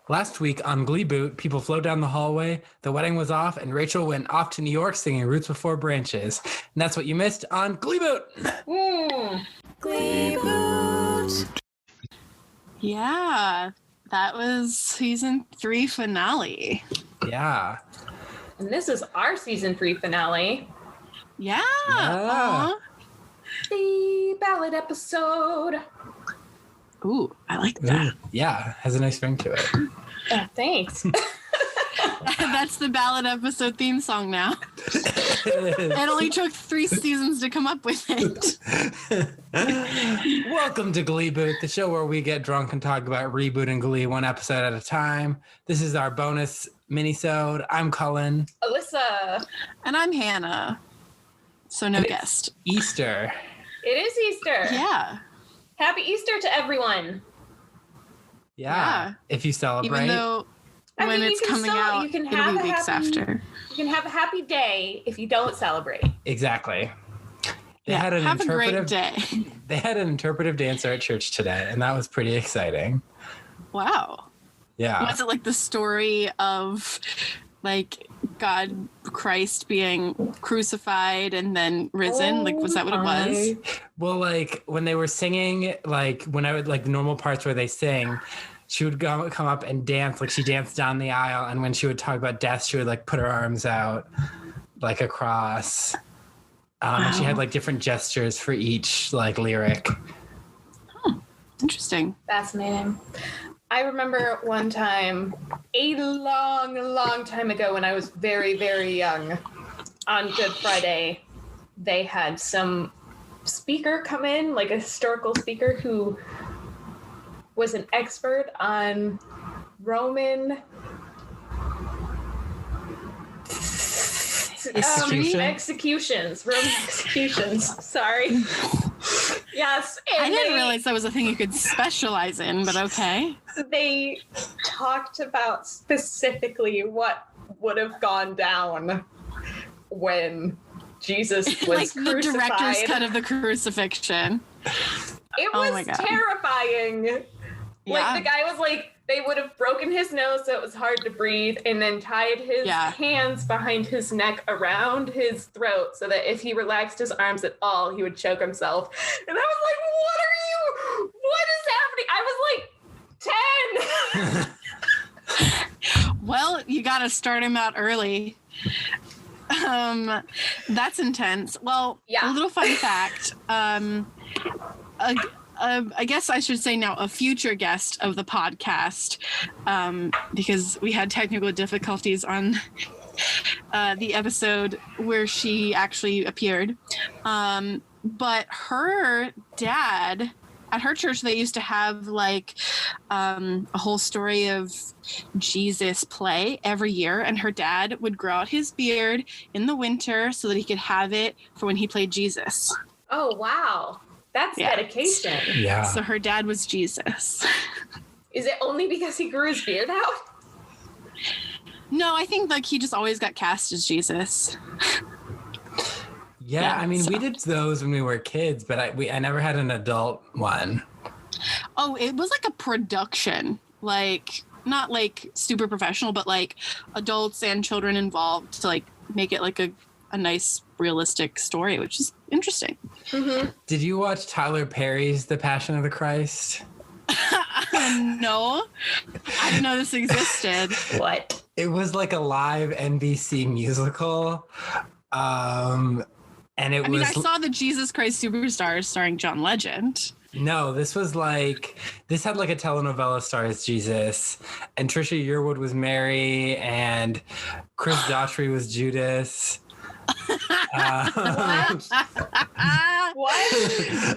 Last week on Gleeboot, people flowed down the hallway, the wedding was off, and Rachel went off to New York singing Roots Before Branches. And that's what you missed on Gleeboot. Gleeboot. Yeah, that was season 3 finale. Yeah. And this is our season 3 finale. Yeah. The Ballot episode. Ooh, I like that. Ooh, yeah, has a nice ring to it. Thanks. That's the Ballot episode theme song now. It only took 3 seasons to come up with it. Welcome to Gleeboot, the show where we get drunk and talk about rebooting Glee one episode at a time. This is our bonus Minisode. I'm Cullen. Alyssa. And I'm Hannah. So no guest. Easter. It is Easter. Yeah. Happy Easter to everyone. Yeah. If you celebrate. Even though when it's coming out, you can it'll have be weeks after. You can have a happy day if you don't celebrate. Exactly. Have a great day. They had an interpretive dancer at church today, and that was pretty exciting. Wow. Yeah. Was it like the story of like God, Christ being crucified and then risen? Like, was that what it was? Well, like when they were singing, like when I would like the normal parts where they sing, she would come up and dance. Like she danced down the aisle. And when she would talk about death, she would like put her arms out like across. Wow. And she had like different gestures for each like lyric. Interesting. Fascinating. I remember one time, a long time ago when I was very, very young, on Good Friday, they had some speaker come in, like a historical speaker who was an expert on Roman executions. Roman executions. Sorry. Yes. I didn't realize that was a thing you could specialize in, but okay. They talked about specifically what would have gone down when Jesus was like crucified. The director's cut of the crucifixion. It was terrifying. Yeah. Like the guy was like, they would have broken his nose so it was hard to breathe and then tied his hands behind his neck around his throat so that if he relaxed his arms at all, he would choke himself. And I was like, what are you? I was like 10. Well, you got to start him out early. That's intense. Well, a little fun fact. I guess I should say now a future guest of the podcast, because we had technical difficulties on the episode where she actually appeared. But her dad, at her church, they used to have like a whole story of Jesus play every year. And her dad would grow out his beard in the winter so that he could have it for when he played Jesus. Oh, wow. That's dedication. Yeah. So her dad was Jesus. Is it only because he grew his beard out? No, I think like he just always got cast as Jesus. Yeah, I mean, we did those when we were kids, but I never had an adult one. Oh, it was like a production, like not like super professional, but like adults and children involved to like make it like a nice realistic story, which is interesting. Mm-hmm. Did you watch Tyler Perry's The Passion of the Christ? No, I didn't know this existed. What? It was like a live NBC musical. And it was... I mean, I saw the Jesus Christ Superstar starring John Legend. No, this had like a telenovela stars Jesus, and Trisha Yearwood was Mary, and Chris Daughtry was Judas. What?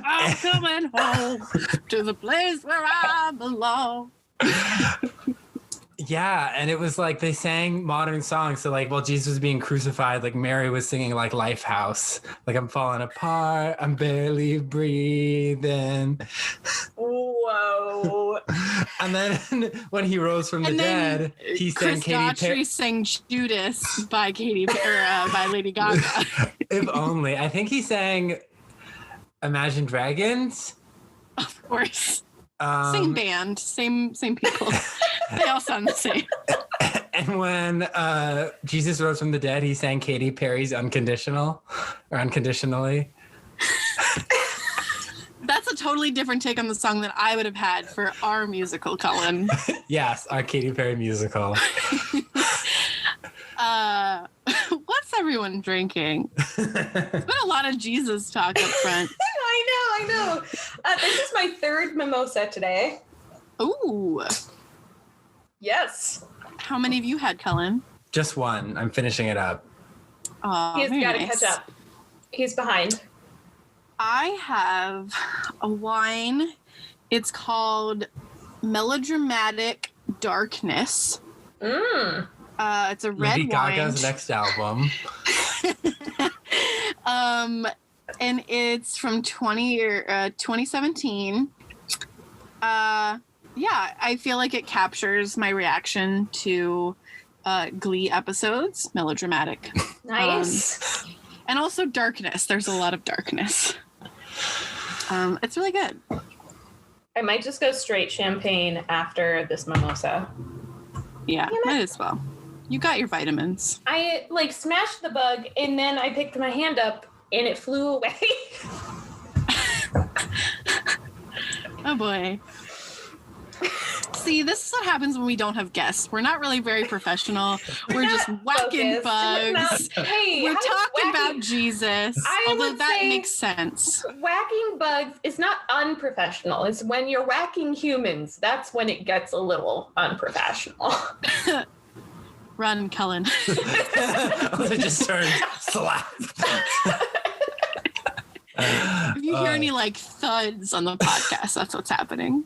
I'm coming home to the place where I belong. Yeah, and it was like they sang modern songs. So like while Jesus was being crucified, like Mary was singing like Lifehouse. Like I'm falling apart, I'm barely breathing. Whoa. And then when he rose from the dead, he sang Katy Perry. Chris Daughtry sang Judas by by Lady Gaga. If only. I think he sang Imagine Dragons. Of course. Same band, same people. They all sound the same. And when Jesus rose from the dead, he sang Katy Perry's Unconditional or Unconditionally. That's a totally different take on the song than I would have had for our musical, Cullen. Yes, our Katy Perry musical. What's everyone drinking? There's been a lot of Jesus talk up front. I know. This is my third mimosa today. Ooh. Yes. How many have you had, Cullen? Just one. I'm finishing it up. Oh, He's got to nice. catch up. He's behind. I have a wine. It's called Melodramatic Darkness. It's a red Lady wine. Gaga's next album. And it's from 2017. Yeah, I feel like it captures my reaction to Glee episodes. Melodramatic. Nice. And also darkness. There's a lot of darkness. It's really good. I might just go straight champagne after this mimosa. Yeah, might as well. You got your vitamins. I smashed the bug and then I picked my hand up and it flew away. Oh boy. See, this is what happens when we don't have guests. We're not really very professional. We're just whacking bugs. Hey, We're talking about Jesus. Although that makes sense. Whacking bugs is not unprofessional. It's when you're whacking humans. That's when it gets a little unprofessional. Run, Cullen. It just turned slap. If you hear any thuds on the podcast, that's what's happening.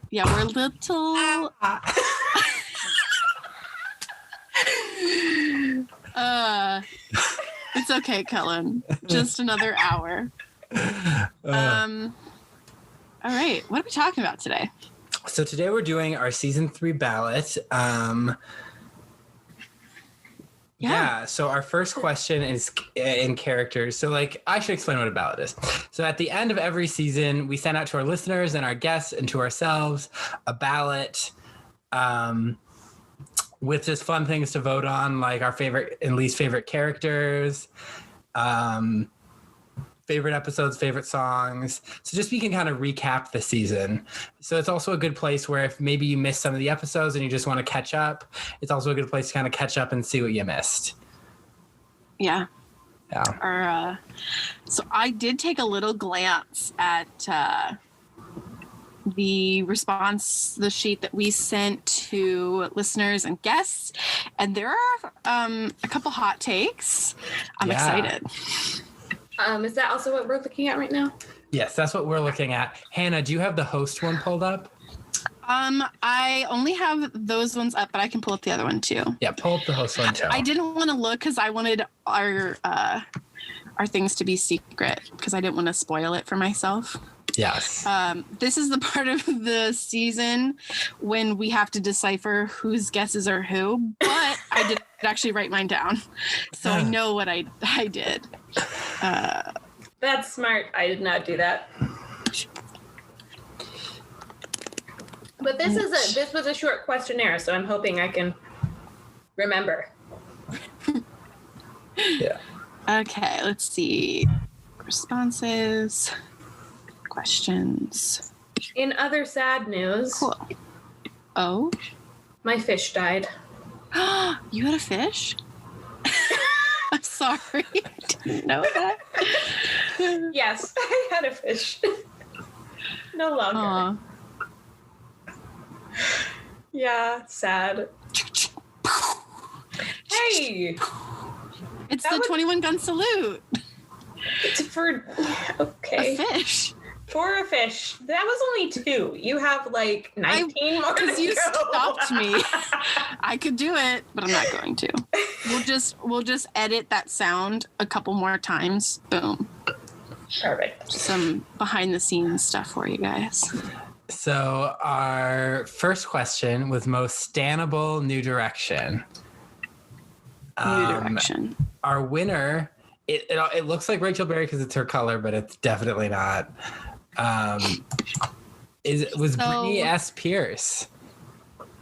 Yeah, we're a little. It's okay, Cullen. Just another hour. All right, what are we talking about today? So today we're doing our season 3 ballot. Yeah, so our first question is in characters. So I should explain what a ballot is. So at the end of every season, we send out to our listeners and our guests and to ourselves a ballot with just fun things to vote on, like our favorite and least favorite characters, favorite episodes, favorite songs. So just we can kind of recap the season. So it's also a good place where if maybe you missed some of the episodes and you just want to catch up, it's also a good place to kind of catch up and see what you missed. Yeah. Yeah. So I did take a little glance at the response, the sheet that we sent to listeners and guests, and there are a couple hot takes. I'm excited. Is that also what we're looking at right now? Yes, that's what we're looking at. Hannah, do you have the host one pulled up? I only have those ones up, but I can pull up the other one too. Yeah, pull up the host one too. I didn't want to look because I wanted our things to be secret because I didn't want to spoil it for myself. Yes. This is the part of the season when we have to decipher whose guesses are who, but I did actually write mine down. So I know what I did. That's smart. I did not do that. But this was a short questionnaire, so I'm hoping I can remember. Yeah. Okay, let's see. Responses. Questions. In other sad news, Cool. Oh? my fish died. You had a fish? I'm sorry. I didn't know that. Yes, I had a fish. No longer. Aw. Yeah, sad. Hey! It's That the was- 21 gun salute. It's for... Okay. A fish. For a fish. That was only 2. You have 19 more to Because you go. stopped me. I could do it, but I'm not going to. We'll just edit that sound a couple more times. Boom. Perfect. Some behind the scenes stuff for you guys. So our first question was most stannable New Direction. New Direction. Our winner, it looks like Rachel Berry because it's her color, but it's definitely not. was Brittany S. Pierce.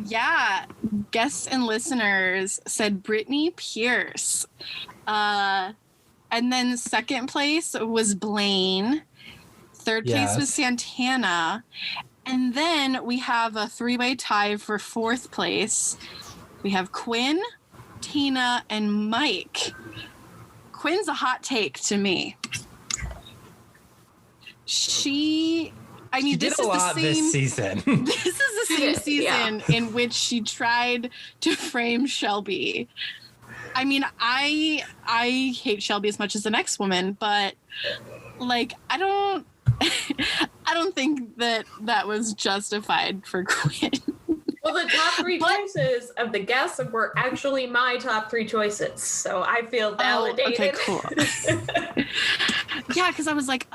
Yeah, guests and listeners said Brittany Pierce. And then second place was Blaine. Third place was Santana. And then we have a three-way tie for fourth place. We have Quinn, Tina, and Mike. Quinn's a hot take to me. She did a lot this season. This is the same season in which she tried to frame Shelby. I mean, I hate Shelby as much as the next woman, but like I don't think that was justified for Quinn. Well, the top three choices of the guests were actually my top three choices, so I feel validated. Okay, cool. Yeah, because I was like,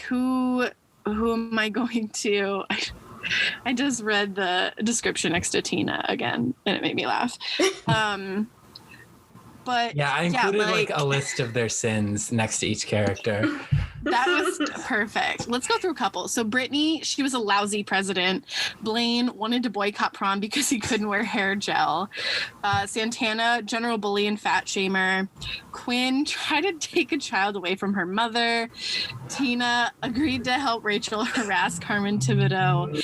who am I going to? I just read the description next to Tina again, and it made me laugh. But yeah, I included like a list of their sins next to each character. That was perfect. Let's go through a couple. So Brittany, she was a lousy president. Blaine wanted to boycott prom because he couldn't wear hair gel. Santana, general bully and fat shamer. Quinn tried to take a child away from her mother. Tina agreed to help Rachel harass Carmen Thibodeau.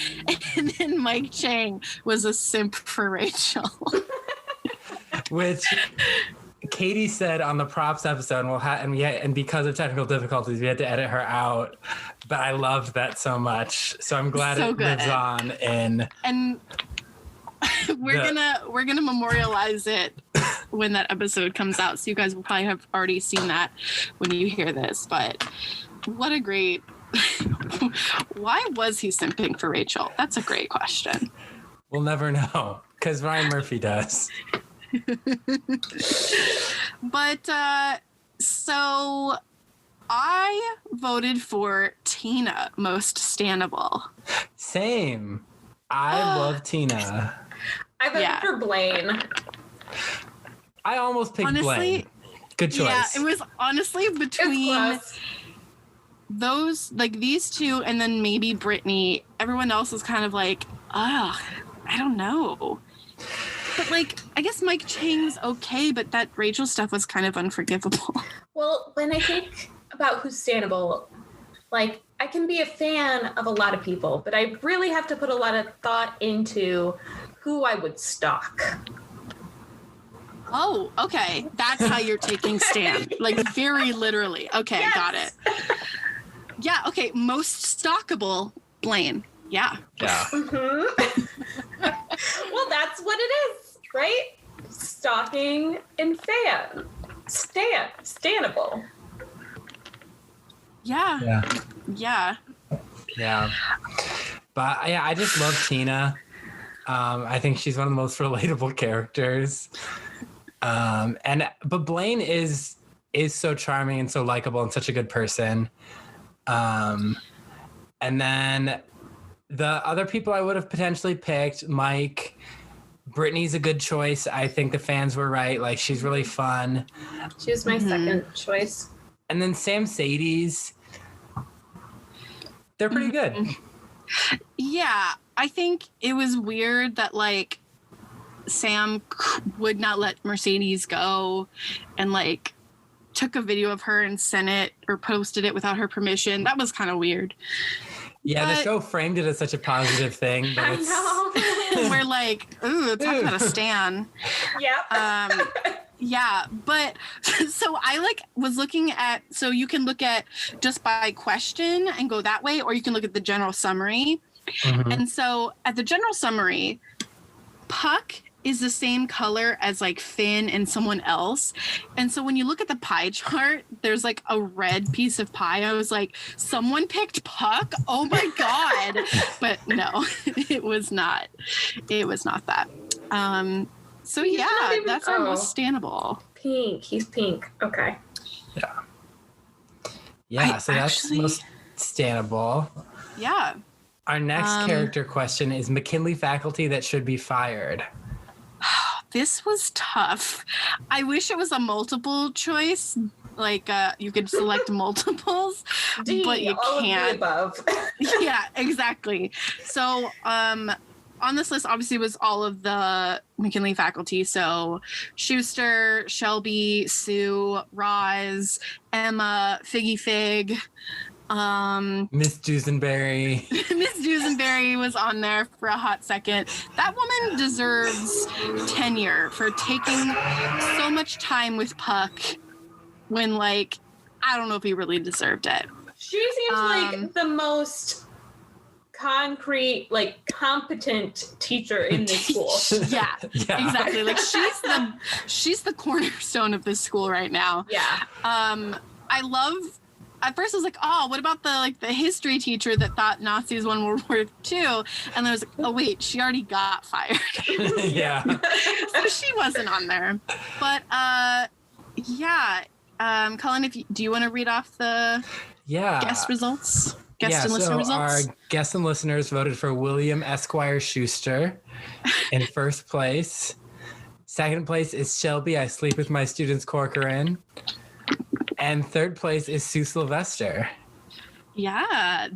And then Mike Chang was a simp for Rachel. Which Katie said on the props episode, and because of technical difficulties, we had to edit her out. But I loved that so much, so I'm glad it lives on. And we're gonna memorialize it when that episode comes out. So you guys will probably have already seen that when you hear this. But what a great! Why was he simping for Rachel? That's a great question. We'll never know because Ryan Murphy does. But so I voted for Tina most stannable. Same. I love Tina. I voted for Blaine. I almost picked Blaine. Good choice. Yeah, it was honestly between those, like these two, and then maybe Brittany. Everyone else was kind of like, I don't know. But like, I guess Mike Chang's okay, but that Rachel stuff was kind of unforgivable. Well, when I think about who's standable, like I can be a fan of a lot of people, but I really have to put a lot of thought into who I would stalk. Oh, okay. That's how you're taking stand. Like very literally. Okay, yes. Got it. Yeah, okay. Most stalkable, Blaine. Yeah. Yeah. Mm-hmm. Well, that's what it is, right? Stalking and stannable. Yeah. But yeah, I just love Tina. I think she's one of the most relatable characters. But Blaine is so charming and so likable and such a good person. And then the other people I would have potentially picked, Mike, Brittany's a good choice. I think the fans were right. Like, she's really fun. She was my second choice. And then Sam Sadie's. They're pretty good. Yeah, I think it was weird that, like, Sam would not let Mercedes go and, like, took a video of her and sent it or posted it without her permission. That was kind of weird. Yeah, the show framed it as such a positive thing, but I know. We're like, ooh, talk about a stan. Yep. Yeah, but so I was looking at, so you can look at just by question and go that way, or you can look at the general summary. Mm-hmm. And so at the general summary, Puck is the same color as like Finn and someone else. And so when you look at the pie chart, there's like a red piece of pie. I was like, someone picked Puck? Oh my God. But no, it was not. It was not that. So he's that's our most standable. Pink. He's pink. Okay. Yeah. Yeah, so that's most standable. Yeah. Our next character question is McKinley faculty that should be fired. This was tough. I wish it was a multiple choice, like you could select multiples, D, but you all can't. Of the above. Yeah, exactly. So on this list obviously was all of the McKinley faculty. So Schuster, Shelby, Sue, Roz, Emma, Figgy Fig, Miss Dusenberry. Miss Dusenberry was on there for a hot second. That woman deserves tenure for taking so much time with Puck when, like, I don't know if he really deserved it. She seems like the most concrete, like, competent teacher in this school. Yeah, exactly. Like, she's the cornerstone of this school right now. Yeah. I love. At first, I was like, "Oh, what about the history teacher that thought Nazis won World War II?" And then I was like, "Oh wait, she already got fired." Yeah. So she wasn't on there. But yeah, Cullen, do you want to read off the guest results? Guest and listener results. Our guests and listeners voted for William Esquire Schuster in first place. Second place is Shelby. I sleep with my students Corcoran. And third place is Sue Sylvester. Yeah,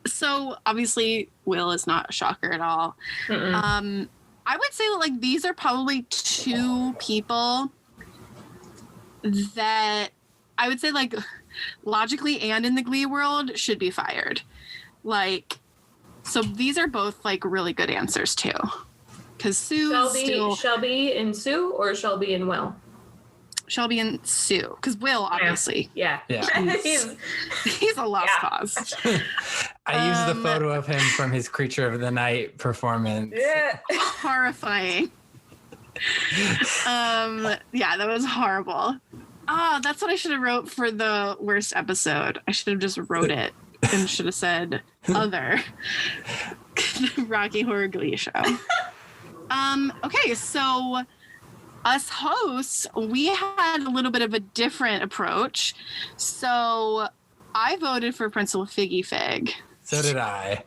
so obviously Will is not a shocker at all. I would say that, like, these are probably two people that I would say, like, logically and in the Glee world should be fired. Like, so these are both, like, really good answers too. Because Shelby and Sue, or Shelby and Will? Shelby and Sue, because Will, obviously. Yeah. He's a lost cause. I used the photo of him from his Creature of the Night performance. Yeah. Horrifying. Yeah, that was horrible. That's what I should have wrote for the worst episode. I should have just wrote it and should have said other. Rocky Horror Glee Show. Okay, so us hosts, we had a little bit of a different approach. So I voted for Principal Figgy Fig. So did I.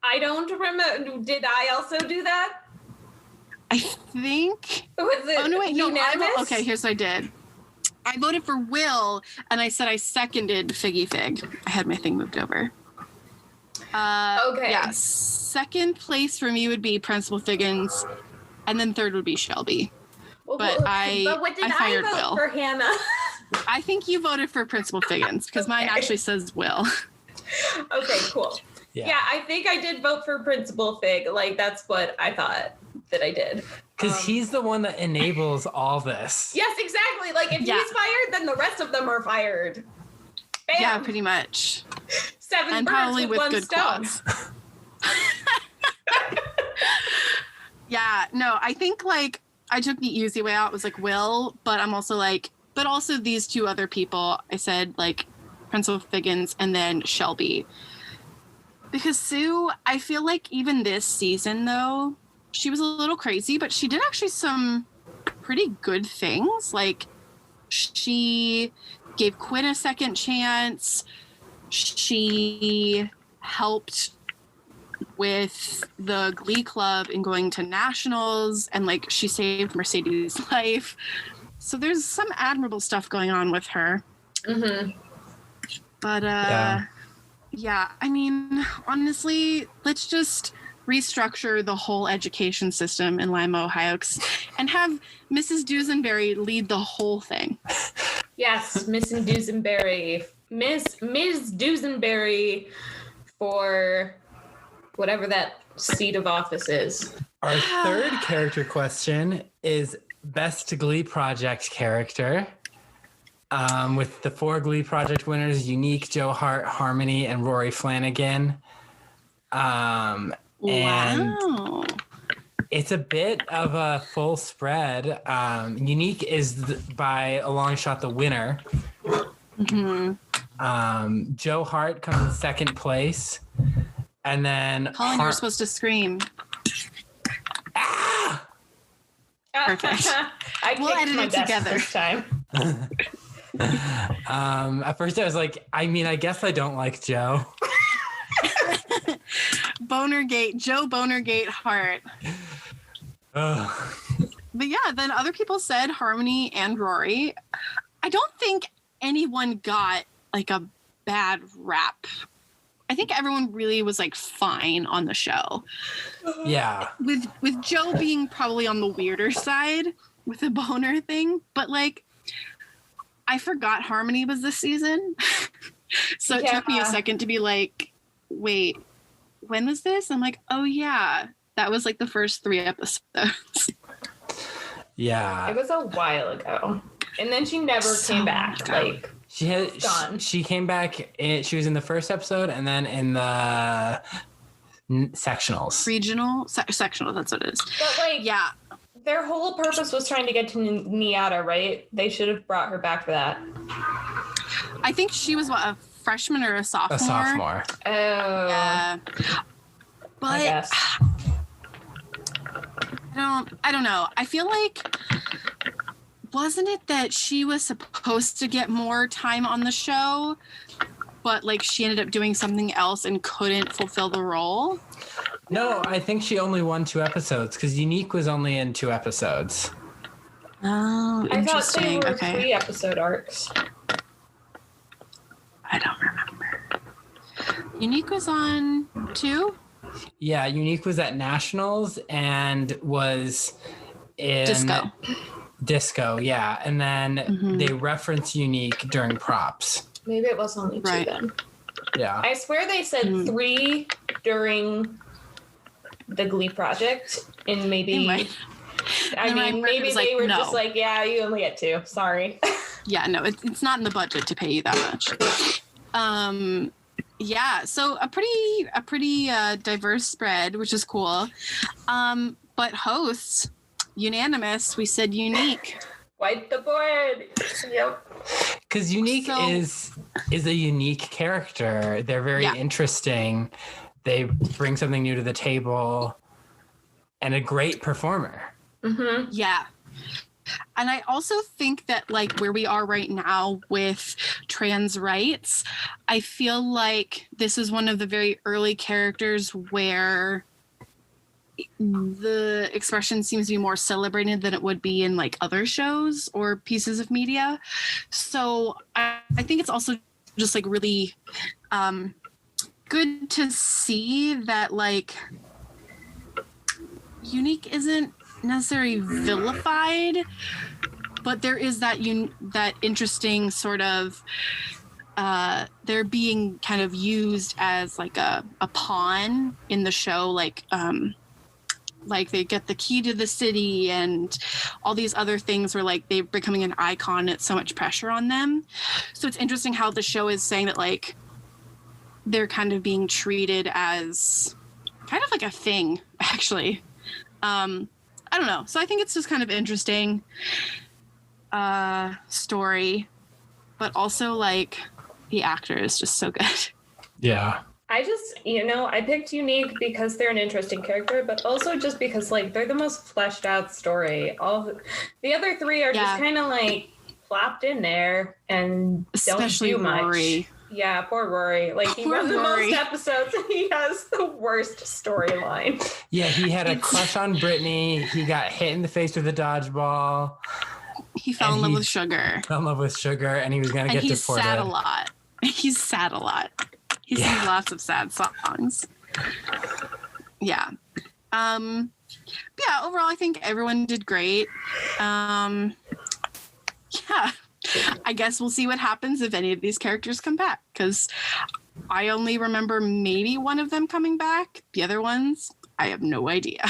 I don't remember. Did I also do that? I think. Was it? Oh, no, wait. No, unanimous? Here's what I did. I voted for Will, and I said I seconded Figgy Fig. I had my thing moved over. Okay. Yeah. Second place for me would be Principal Figgins, and then third would be Shelby. But what did I fired vote Will. for Hannah? I think you voted for Principal Figgins because mine actually says Will. Okay, cool. Yeah, I think I did vote for Principal Fig. Like, that's what I thought that I did. Because he's the one that enables all this. Yes, exactly. Like, if he's fired, then the rest of them are fired. Bam. Yeah, pretty much. 7 and birds probably with one good stone. quads. Yeah, no, I think, like, I took the easy way out. It was like Will, but I'm also like, but also these two other people. I said, like, Principal Figgins and then Shelby. Because Sue, I feel like even this season, though, she was a little crazy, but she did actually some pretty good things. Like, she gave Quinn a second chance. She helped with the Glee Club in going to nationals, and, like, she saved Mercedes' life. So there's some admirable stuff going on with her. Mm-hmm. But yeah, I mean, honestly, let's just restructure the whole education system in Lima, Ohio, and have Mrs. Dusenberry lead the whole thing. Yes, Mrs. Dusenberry. Ms. Dusenberry for whatever that seat of office is. Our third character question is Best Glee Project character. With the 4 Glee Project winners, Unique, Joe Hart, Harmony, and Rory Flanagan. And it's a bit of a full spread. Unique is by a long shot the winner. Mm-hmm. Joe Hart comes in second place. And then Colin, you're supposed to scream. Ah! Perfect. We'll edit it together this time. At first I was like, I guess I don't like Joe. Joe Bonergate Hart. But yeah, then other people said Harmony and Rory. I don't think anyone got like a bad rap. I think everyone really was like fine on the show. Yeah. With Joe being probably on the weirder side with the boner thing, but like I forgot Harmony was this season. So it took me a second to be like, wait, when was this? I'm like, oh yeah, that was like the first 3 episodes. Yeah. It was a while ago. And then she never came back. Like gone. She came back. She was in the first episode and then in the sectionals. Sectionals, that's what it is. But like, yeah. Their whole purpose was trying to get to Niata, right? They should have brought her back for that. I think she was a freshman or a sophomore. A sophomore. Oh. Yeah. But I guess. I don't know. I feel like, wasn't it that she was supposed to get more time on the show, but like she ended up doing something else and couldn't fulfill the role? No, I think she only won 2 episodes because Unique was only in 2 episodes. Oh, interesting. I thought they were 3 episode arcs. I don't remember. Unique was on 2? Yeah, Unique was at Nationals and was in Disco, yeah. And then they reference Unique during props. Maybe it was only 2 then. Yeah. I swear they said 3 during the Glee project, and maybe maybe they were just like, yeah, you only get 2. Sorry. Yeah, no, it's not in the budget to pay you that much. Yeah, so a pretty diverse spread, which is cool. But hosts, unanimous, we said Unique. Wipe the board. Yep. Because Unique is a unique character. They're very interesting. They bring something new to the table, and a great performer. Mm-hmm. Yeah. And I also think that like where we are right now with trans rights, I feel like this is one of the very early characters where the expression seems to be more celebrated than it would be in like other shows or pieces of media. So I think it's also just like really good to see that like Unique isn't necessarily vilified, but there is that interesting sort of they're being kind of used as like a pawn in the show, like they get the key to the city and all these other things where like they're becoming an icon. It's so much pressure on them. So it's interesting how the show is saying that like they're kind of being treated as kind of like a thing, actually. I don't know. So I think it's just kind of interesting story, but also like the actor is just so good. Yeah. I just, I picked Unique because they're an interesting character, but also just because like they're the most fleshed out story. All the other 3 are just kind of like plopped in there and especially don't do much. Rory. Yeah, poor Rory. Like he runs the most episodes and he has the worst storyline. Yeah, he had a crush on Brittany. He got hit in the face with a dodgeball. He fell in love with Sugar. Fell in love with Sugar, and he was going to get deported. He's sad a lot. He's sad a lot. He sings lots of sad songs. Yeah. Yeah, overall, I think everyone did great. Yeah. I guess we'll see what happens if any of these characters come back, because I only remember maybe one of them coming back. The other ones, I have no idea.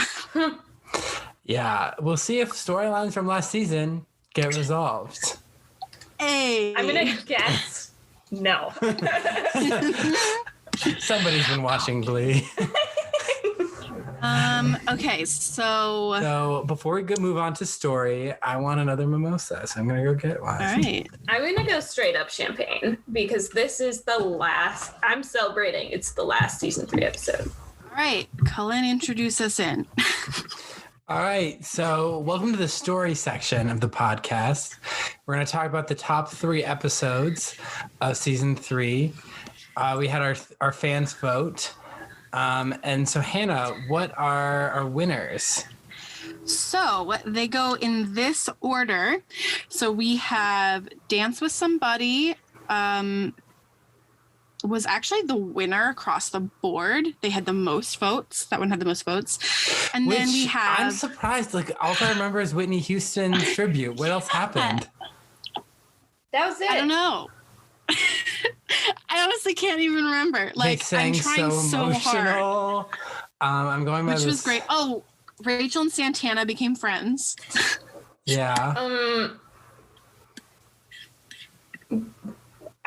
Yeah, we'll see if storylines from last season get resolved. Hey. I'm going to guess no. Somebody's been watching Glee. Okay, so before we move on to story, I want another mimosa, so I'm gonna go get one. All right, I'm gonna go straight up champagne because this is the last. I'm celebrating. It's the last season 3 episode. All right, Cullen, introduce us in. All right, so welcome to the story section of the podcast. We're gonna talk about the top 3 episodes of season 3. We had our fans vote. And so, Hannah, what are our winners? So they go in this order. So we have Dance with Somebody, was actually the winner across the board. They had the most votes. That one had the most votes. And then we have... I'm surprised. Like, all I remember is Whitney Houston's tribute. What else happened? That was it. I don't know. I honestly can't even remember. Like, I'm trying so hard. I'm going by Which was great. Oh, Rachel and Santana became friends. Yeah.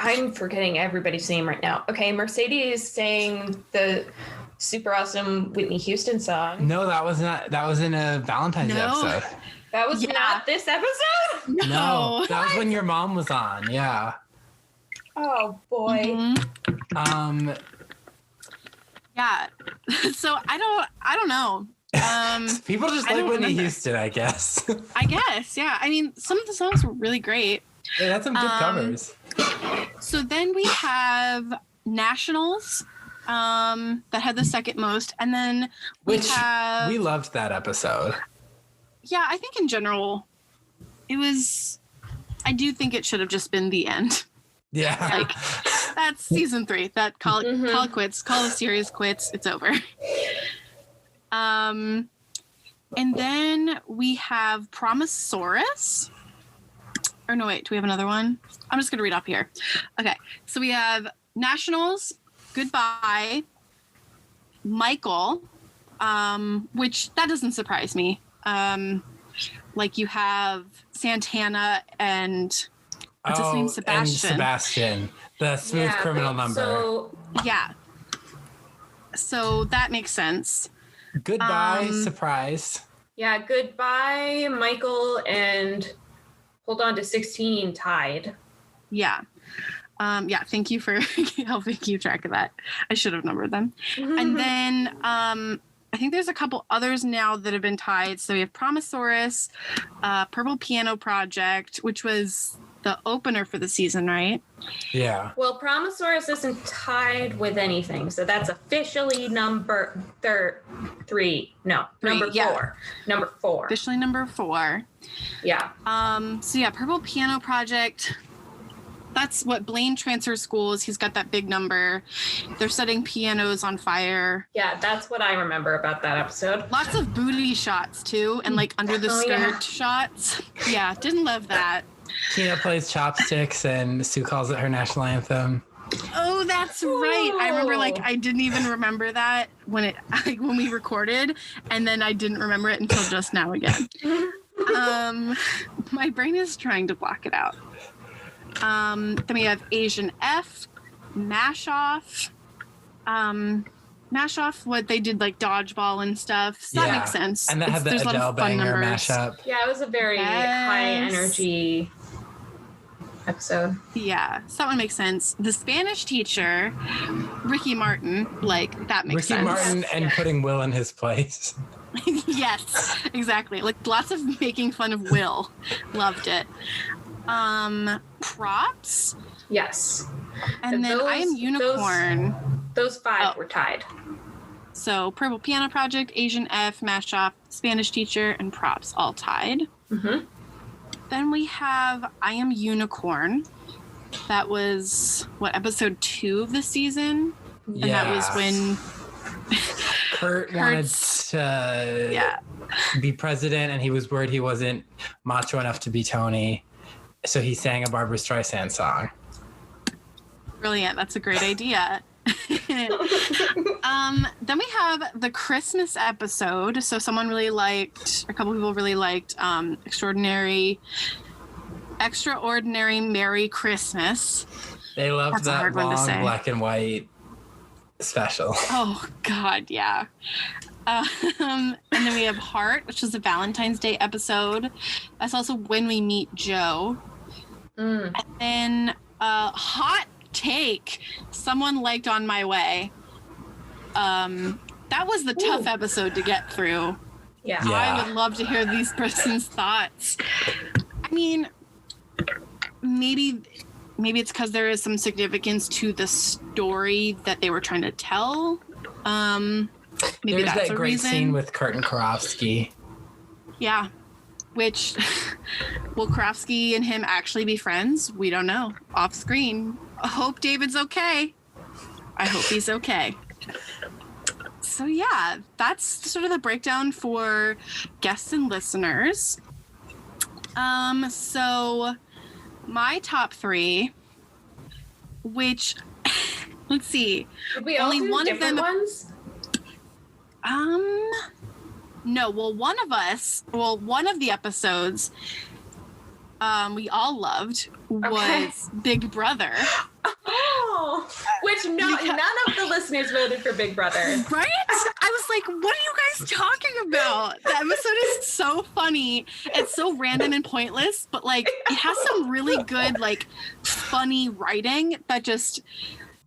I'm forgetting everybody's name right now. Okay, Mercedes sang the super awesome Whitney Houston song. No, that was not. That was in a Valentine's episode. That was not this episode? No, that was when your mom was on. Yeah. Oh boy. Mm-hmm. Yeah. So I don't know. People just like Whitney Houston, I guess. I guess, yeah. I mean, some of the songs were really great. They had some good covers. So then we have Nationals, that had the second most, and then we loved that episode. Yeah, I think in general, it was. I do think it should have just been the end. Yeah, like that's season 3. That call it quits. Call the series quits. It's over. And then we have Promosaurus. Or no, wait, do we have another one? I'm just going to read up here. Okay, so we have Nationals, Goodbye, Michael, which that doesn't surprise me. Like you have Santana and what's his name? Sebastian. And Sebastian, the Smooth Criminal number. So that makes sense. Goodbye, surprise. Yeah, Goodbye, Michael, and Hold On to 16 tied. Yeah. Thank you for helping keep track of that. I should have numbered them. And then I think there's a couple others now that have been tied. So we have Promosaurus, Purple Piano Project, which was the opener for the season, right? Yeah. Well, Promosaurus isn't tied with anything, so that's officially number 3. No, number 4. Number 4. Officially number 4. Yeah. So yeah, Purple Piano Project. That's what Blaine transfers schools. He's got that big number. They're setting pianos on fire. Yeah, that's what I remember about that episode. Lots of booty shots too, and like under the skirt shots. Yeah, didn't love that. Tina plays chopsticks and Sue calls it her national anthem. Oh, that's right. I remember I didn't even remember that when we recorded, and then I didn't remember it until just now again. My brain is trying to block it out. Then we have Asian F, Mash Off. Mash Off, what they did like dodgeball and stuff. So that makes sense. And that had the Adele banger mashup. Yeah, it was a very high energy episode. Yeah, so that one makes sense. The Spanish teacher, Ricky Martin, like that makes sense. Ricky Martin and putting Will in his place. Yes, exactly. Like lots of making fun of Will. Loved it. Props. Yes. And then I Am Unicorn. Those 5 were tied. So Purple Piano Project, Asian F, Mash Off, Spanish Teacher, and Props all tied. Mm-hmm. Then we have I Am Unicorn. That was, episode 2 of the season? Yeah. And that was when... Kurt wanted to be president, and he was worried he wasn't macho enough to be Tony. So he sang a Barbra Streisand song. Brilliant. That's a great idea. Then we have the Christmas episode. So a couple people really liked Extraordinary Merry Christmas. They loved that long black and white special. Oh God, yeah. And then we have Heart, which is a Valentine's Day episode. That's also When We Meet Joe. And then Hot Take, someone liked On My Way. That was the tough episode to get through. Yeah. I would love to hear these person's thoughts. I mean, maybe it's because there is some significance to the story that they were trying to tell. Maybe there's that's that a great reason. scene with Kurt and Karofsky. Yeah. Which, will Krafsky and him actually be friends? We don't know. Off screen. I hope David's okay. I hope he's okay. So yeah, that's sort of the breakdown for guests and listeners. So my top 3, which let's see. Did we all do different ones? No, well, one of the episodes we all loved was Big Brother. Oh, which none of the listeners voted for Big Brother. Right? I was like, what are you guys talking about? The episode is so funny. It's so random and pointless, but like it has some really good, like, funny writing that just...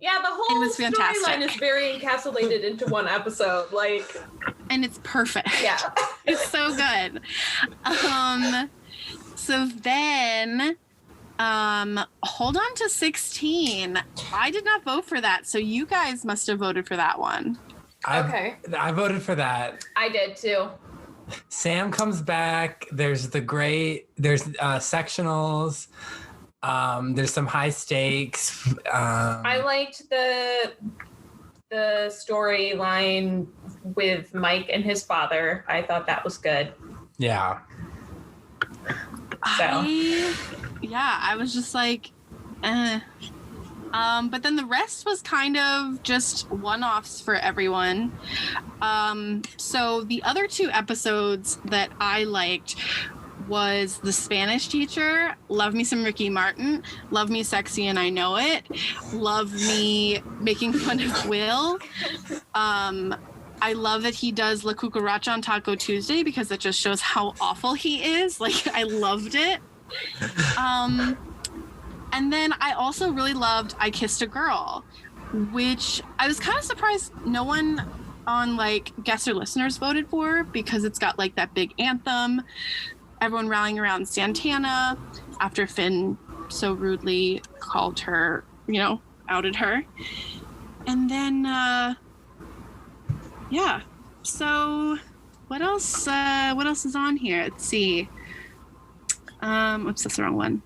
Yeah, the whole storyline is very encapsulated into one episode. Like, and it's perfect. Yeah. It's so good. So then, hold on to 16. I did not vote for that, so you guys must have voted for that one. I voted for that. I did too. Sam comes back. There's sectionals. There's some high stakes. I liked the storyline with Mike and his father. I thought that was good. Yeah. So. I was just like, but then the rest was kind of just one-offs for everyone. So the other 2 episodes that I liked was The Spanish Teacher, Love Me Some Ricky Martin, Love Me Sexy and I Know It, Love Me Making Fun of Will. I love that he does La Cucaracha on Taco Tuesday because it just shows how awful he is. Like, I loved it. And then I also really loved I Kissed a Girl, which I was kind of surprised no one on, like, guests or listeners voted for because it's got, like, that big anthem. Everyone rallying around Santana after Finn so rudely called her, outed her. And then, so what else is on here? Let's see. Oops, that's the wrong one.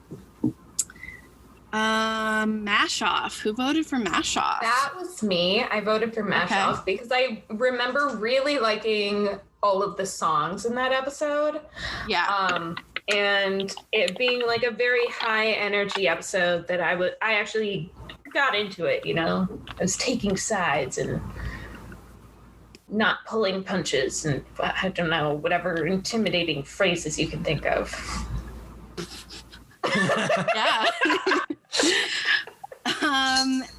Mash Off. Who voted for Mash Off? That was me. I voted for Mash Off because I remember really liking all of the songs in that episode. Yeah. And it being like a very high energy episode that I actually got into it, I was taking sides and not pulling punches and I don't know, whatever intimidating phrases you can think of. Yeah.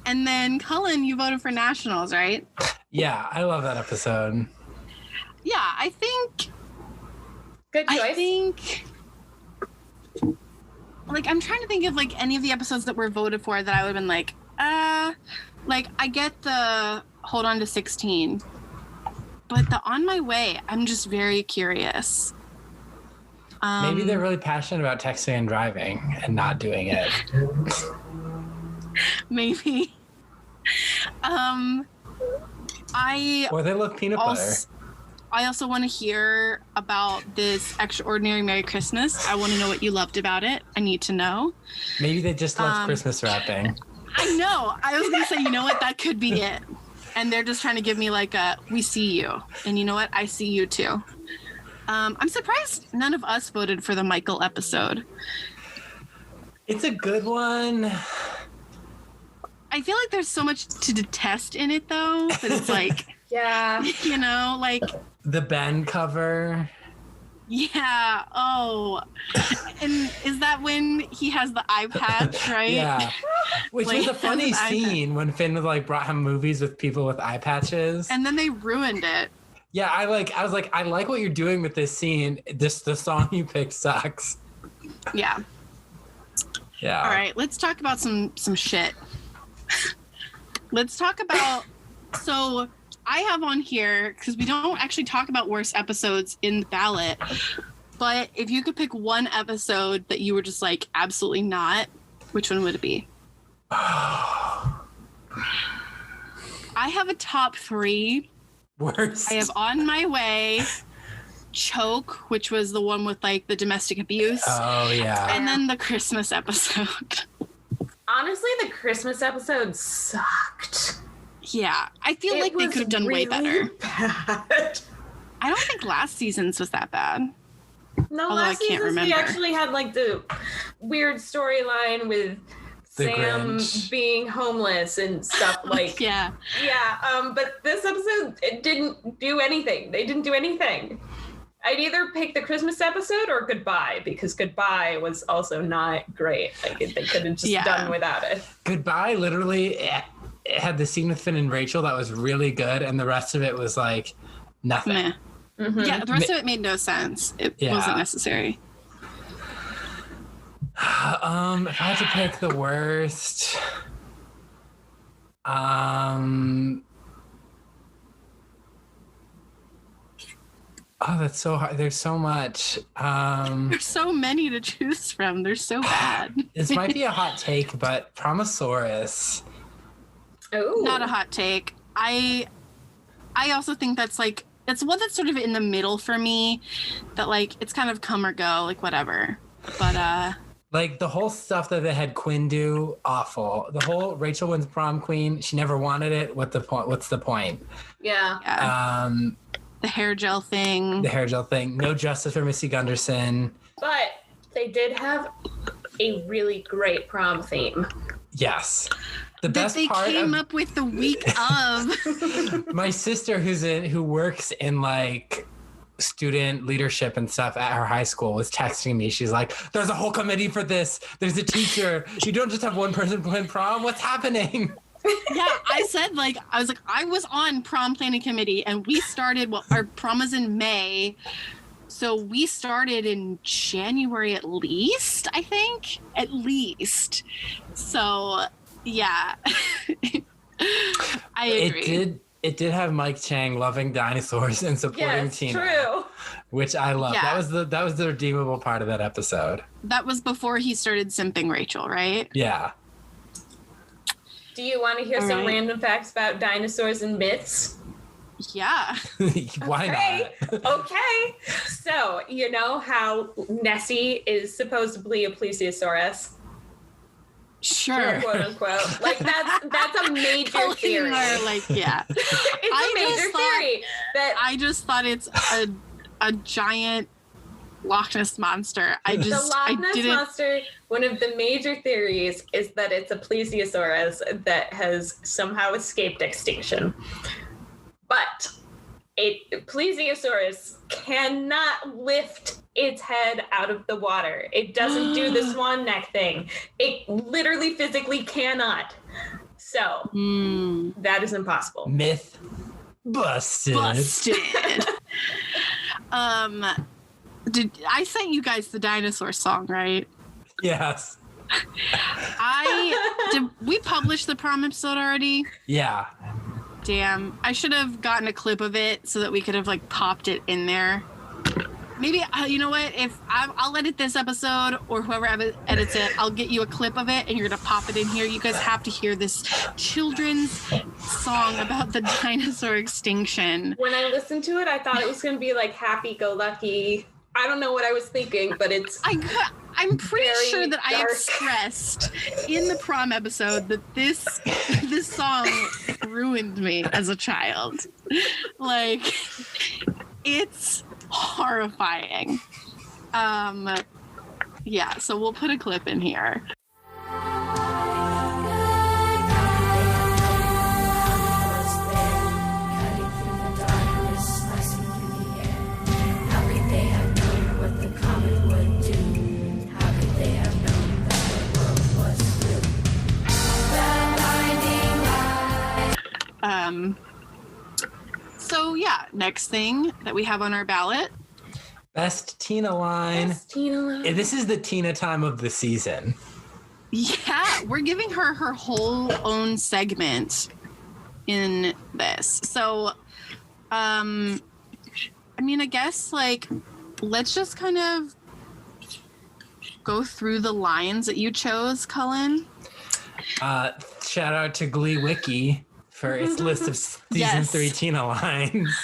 And then Cullen, you voted for Nationals, right? Yeah, I love that episode. Yeah, I think. Good choice. I think. Like, I'm trying to think of like any of the episodes that were voted for that I would have been like I get the Hold On to 16, but the On My Way, I'm just very curious. Maybe they're really passionate about texting and driving and not doing it. Maybe. Or they love peanut butter. I also want to hear about this Extraordinary Merry Christmas. I want to know what you loved about it. I need to know. Maybe they just love Christmas wrapping. I know. I was going to say, you know what? That could be it. And they're just trying to give me like a, we see you. And you know what? I see you too. I'm surprised none of us voted for the Michael episode. It's a good one. I feel like there's so much to detest in it, though, that it's like, yeah, like the Ben cover. Yeah. Oh, and is that when he has the eye patch, right? Yeah. Which like, was a funny scene when Finn like brought him movies with people with eye patches. And then they ruined it. Yeah, I was like, I like what you're doing with this scene. The song you picked sucks. Yeah. Yeah. All right, let's talk about some shit. Let's talk about, so I have on here, because we don't actually talk about worst episodes in the ballot, but if you could pick one episode that you were just like, absolutely not, which one would it be? I have a top 3. Worst. I have On My Way, Choke, which was the one with like the domestic abuse. Oh yeah. And then the Christmas episode. Honestly, the Christmas episode sucked. Yeah, I feel like they could have done way better. Bad. I don't think last season's was that bad. No, Although last season we actually had like the weird storyline with The Sam Grinch. being homeless and stuff like. Yeah. But this episode, it didn't do anything. They didn't do anything. I'd either pick the Christmas episode or Goodbye, because Goodbye was also not great. Like they could have just done without it. Goodbye literally it had the scene with Finn and Rachel that was really good, and the rest of it was like nothing. Meh. Mm-hmm. Yeah, the rest of it made no sense. It wasn't necessary. If I had to pick the worst, oh, that's so hard. There's so much. There's so many to choose from. They're so bad. This might be a hot take, but Promosaurus. Oh, Not a hot take. I also think that's like, it's one that's sort of in the middle for me, that like it's kind of come or go, like whatever. But like the whole stuff that they had Quinn do, awful. The whole Rachel wins prom queen, she never wanted it. What's the point? Yeah. The hair gel thing. The hair gel thing. No justice for Missy Gunderson. But they did have a really great prom theme. Yes. The That best they part came of up with the week of. my sister who works in like student leadership and stuff at her high school was texting me. She's like, there's a whole committee for this. There's a teacher. You don't just have one person plan prom. What's happening? Yeah, I was on prom planning committee, and we started, our prom is in May. So we started in January at least, I think. At least. So, yeah. I agree. It did have Mike Chang loving dinosaurs and supporting Tina. True. Which I love. Yeah. That was the redeemable part of that episode. That was before he started simping Rachel, right? Yeah. Do you want to hear some random facts about dinosaurs and myths? Yeah. Why not? Okay. So, you know how Nessie is supposedly a plesiosaurus? Sure. Quote unquote. Like that's a major theory. Yeah. It's a major theory that I just thought it's a giant Loch Ness monster. the Loch Ness monster, one of the major theories is that it's a plesiosaurus that has somehow escaped extinction. But a plesiosaurus cannot lift its head out of the water. It doesn't do the swan neck thing. It literally physically cannot. So that is impossible. Myth busted. Did I sent you guys the dinosaur song, right? Yes. Did we publish the prom episode already? Yeah. Damn, I should have gotten a clip of it so that we could have like popped it in there. Maybe, you know what, if I'll edit this episode, or whoever edits it, I'll get you a clip of it and you're gonna pop it in here. You guys have to hear this children's song about the dinosaur extinction. When I listened to it, I thought it was going to be like happy-go-lucky. I don't know what I was thinking, but I'm pretty sure that I dark. expressed in the prom episode that this song ruined me as a child. Like, it's horrifying. Yeah, so we'll put a clip in here. So yeah, next thing that we have on our ballot. Best Tina line. This is the Tina time of the season. Yeah, we're giving her her whole own segment in this. So, I mean, I guess like, let's just kind of go through the lines that you chose, Cullen. Shout out to Glee Wiki for its list of season 3 Tina lines.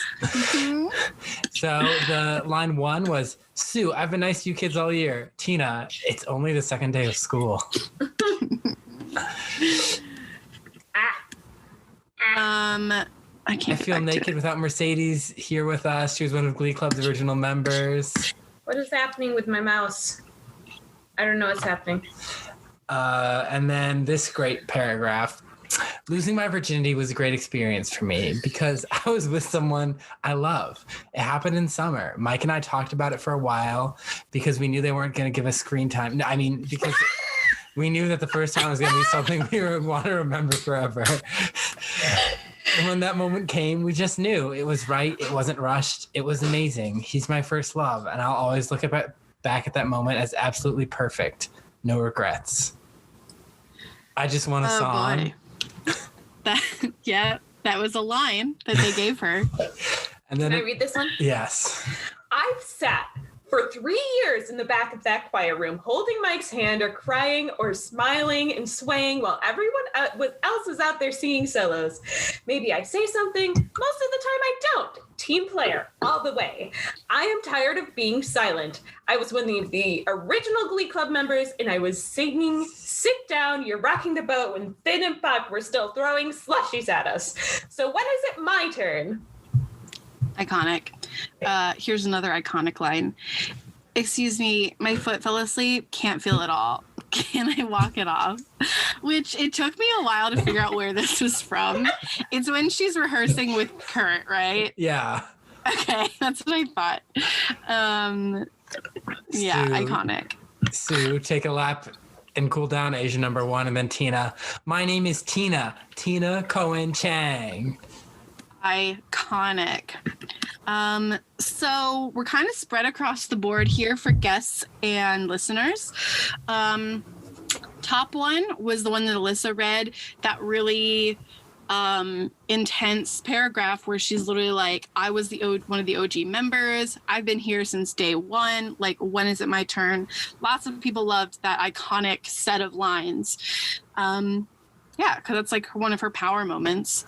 So the line 1 was, Sue, I've been nice to you kids all year. Tina, it's only the second day of school. I feel naked without Mercedes here with us. She was one of Glee Club's original members. What is happening with my mouse? I don't know what's happening. And then this great paragraph. Losing my virginity was a great experience for me because I was with someone I love. It happened in summer. Mike and I talked about it for a while because we knew they weren't going to give us screen time. I mean, because we knew that the first time was going to be something we would want to remember forever. And when that moment came, we just knew it was right. It wasn't rushed. It was amazing. He's my first love. And I'll always look back at that moment as absolutely perfect. No regrets. I just want a song. Boy. That was a line that they gave her. And then Can I read this one? Yes. I've sat for 3 years in the back of that choir room, holding Mike's hand or crying or smiling and swaying while everyone else is out there singing solos. Maybe I say something. Most of the time I don't. Team player all the way. I am tired of being silent. I was one of the original Glee Club members, and I was singing Sit Down, You're Rocking the Boat when Finn and Puck were still throwing slushies at us. So when is it my turn? Iconic. Here's another iconic line. Excuse me, my foot fell asleep. Can't feel it all. Can I walk it off? Which it took me a while to figure out where this was from. It's when she's rehearsing with Kurt, right? Yeah. Okay, that's what I thought. Yeah, Sue, iconic. Sue, take a lap and cool down, Asia number 1, and then Tina. My name is Tina. Tina Cohen Chang. Iconic. So we're kind of spread across the board here for guests and listeners. Top one was the one that Alyssa read, that really intense paragraph where she's literally like, I was one of the OG members. I've been here since day one. Like, when is it my turn? Lots of people loved that iconic set of lines. Yeah, because that's like one of her power moments.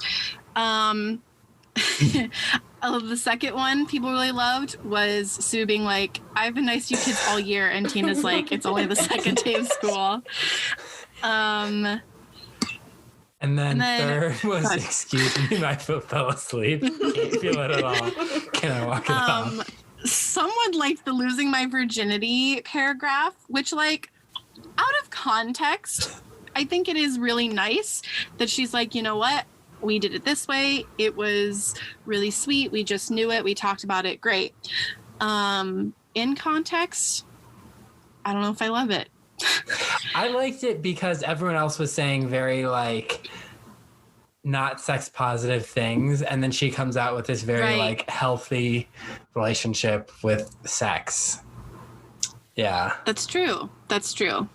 The second one people really loved was Sue being like, I've been nice to you kids all year, and Tina's like, it's only the second day of school. And then third was, excuse me, my foot fell asleep. Can't feel it at all. Can I walk it off? Someone liked the losing my virginity paragraph, which, like, out of context, I think it is really nice that she's like, you know what? We did it this way. It was really sweet. We just knew it. We talked about it. Great. In context, I don't know if I love it. I liked it because everyone else was saying very, like, not sex positive things. And then she comes out with this very, like, healthy relationship with sex. Yeah. That's true. That's true.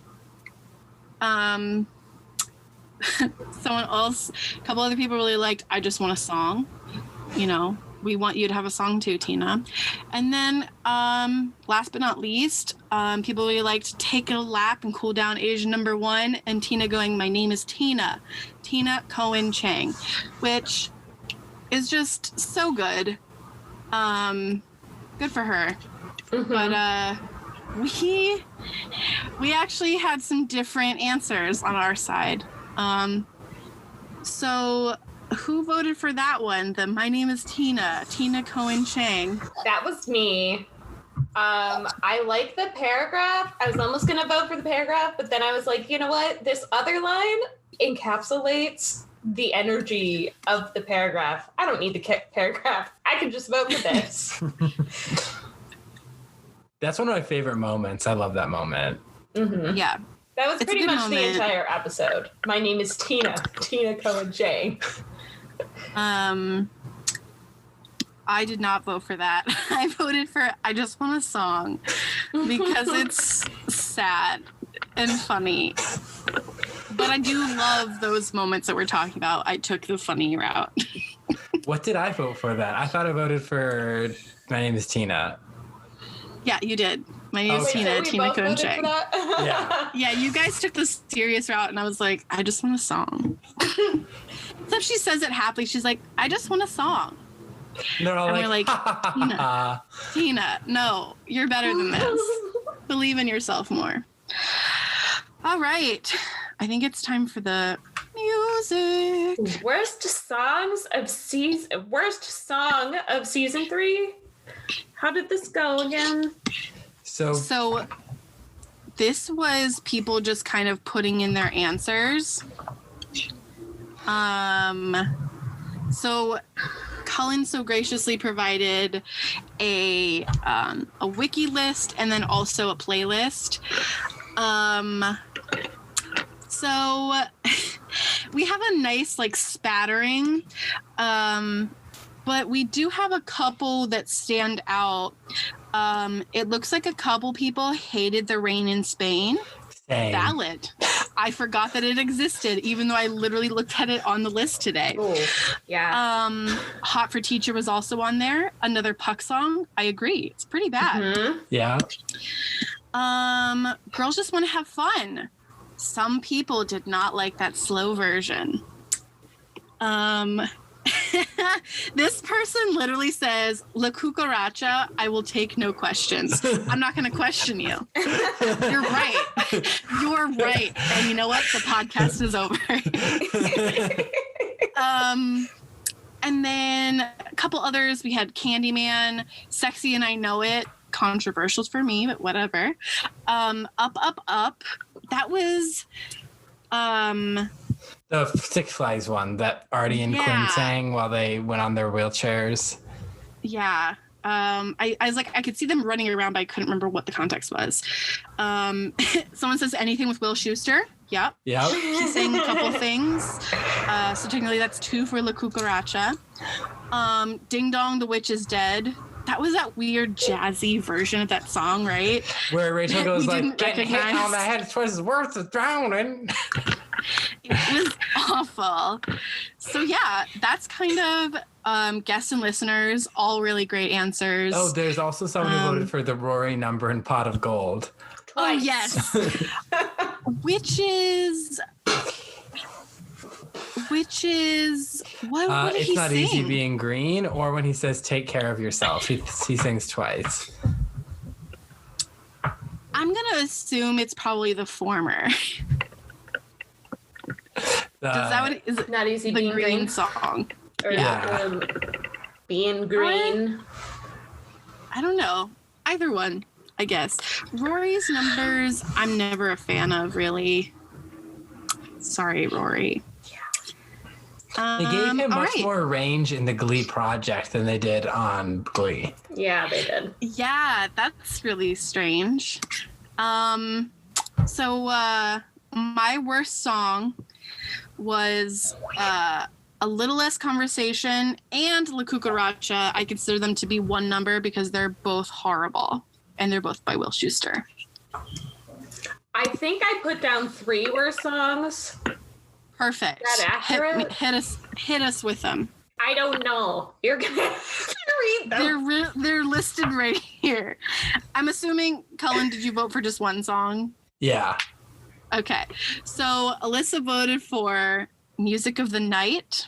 Someone else, a couple other people really liked I Just Want a Song. You know, we want you to have a song too, Tina. And then last but not least, people really liked Take a Lap and Cool Down, Asia number 1, and Tina going, my name is Tina Cohen Chang, which is just so good. Good for her. But we actually had some different answers on our side. So who voted for that one? My name is Tina Cohen Chang. That was me. I like the paragraph. I was almost going to vote for the paragraph, but then I was like, you know what? This other line encapsulates the energy of the paragraph. I don't need the paragraph. I can just vote for this. That's one of my favorite moments. I love that moment. Mm-hmm. Yeah. That was pretty much the entire episode. My name is Tina Cohen Chang. I did not vote for that. I voted for I Just Want a Song because it's sad and funny. But I do love those moments that we're talking about. I took the funny route. What did I vote for that? I thought I voted for My Name is Tina. Yeah, you did. My name is Tina voted for Koenchik. that? Yeah. Yeah, you guys took the serious route, and I was like, I just want a song. Except she says it happily. She's like, I just want a song. They're all And like, we're like, Tina, no, you're better than this. Believe in yourself more. All right. I think it's time for the music. Worst song of season 3. How did this go again? So This was people just kind of putting in their answers. So Cullen so graciously provided a wiki list and then also a playlist. So we have a nice like spattering, but we do have a couple that stand out. It looks like a couple people hated the rain in Spain. same. Valid. I forgot that it existed, even though I literally looked at it on the list today. Oh, yeah. Hot for Teacher was also on there. Another Puck song. I agree. It's pretty bad. Mhm. Yeah. Girls Just Want to Have Fun. Some people did not like that slow version. This person literally says, La Cucaracha, I will take no questions. I'm not going to question you. You're right. You're right. And you know what? The podcast is over. And then a couple others. We had Candyman, Sexy and I Know It. Controversial for me, but whatever. Up, Up, Up. That was... The Six Flags one that Artie and Quinn sang while they went on their wheelchairs. Yeah. I was like, I could see them running around, but I couldn't remember what the context was. Someone says anything with Will Schuster. Yep. Yep. He sang a couple things. So technically that's 2 for La Cucaracha. Ding Dong, the Witch is Dead. That was that weird jazzy version of that song, right? Where Rachel goes We like, didn't getting hit recognize. on the head twice as worth of drowning. It was awful. So yeah, that's kind of guests and listeners, all really great answers. Oh, there's also someone who voted for the Rory number and Pot of Gold. Oh, yes. Which is what did It's he Not sing? Easy Being Green, or when he says take care of yourself. He sings twice. I'm gonna assume it's probably the former. Is that what is it? Not easy The being green green. song. Or Yeah. being green. I don't know. Either one, I guess. Rory's numbers, I'm never a fan of, really. Sorry, Rory. They gave him all much right. more range in the Glee project than they did on Glee. Yeah, they did. Yeah, that's really strange. So my worst song was A Little Less Conversation and La Cucaracha. I consider them to be one number because they're both horrible, and they're both by Will Schuster. I think I put down 3 worst songs. Perfect. Is that accurate? Hit us with them. I don't know. You're gonna read them. They're listed right here. I'm assuming, Cullen, did you vote for just one song? Yeah. Okay. So Allyssa voted for Music of the Night.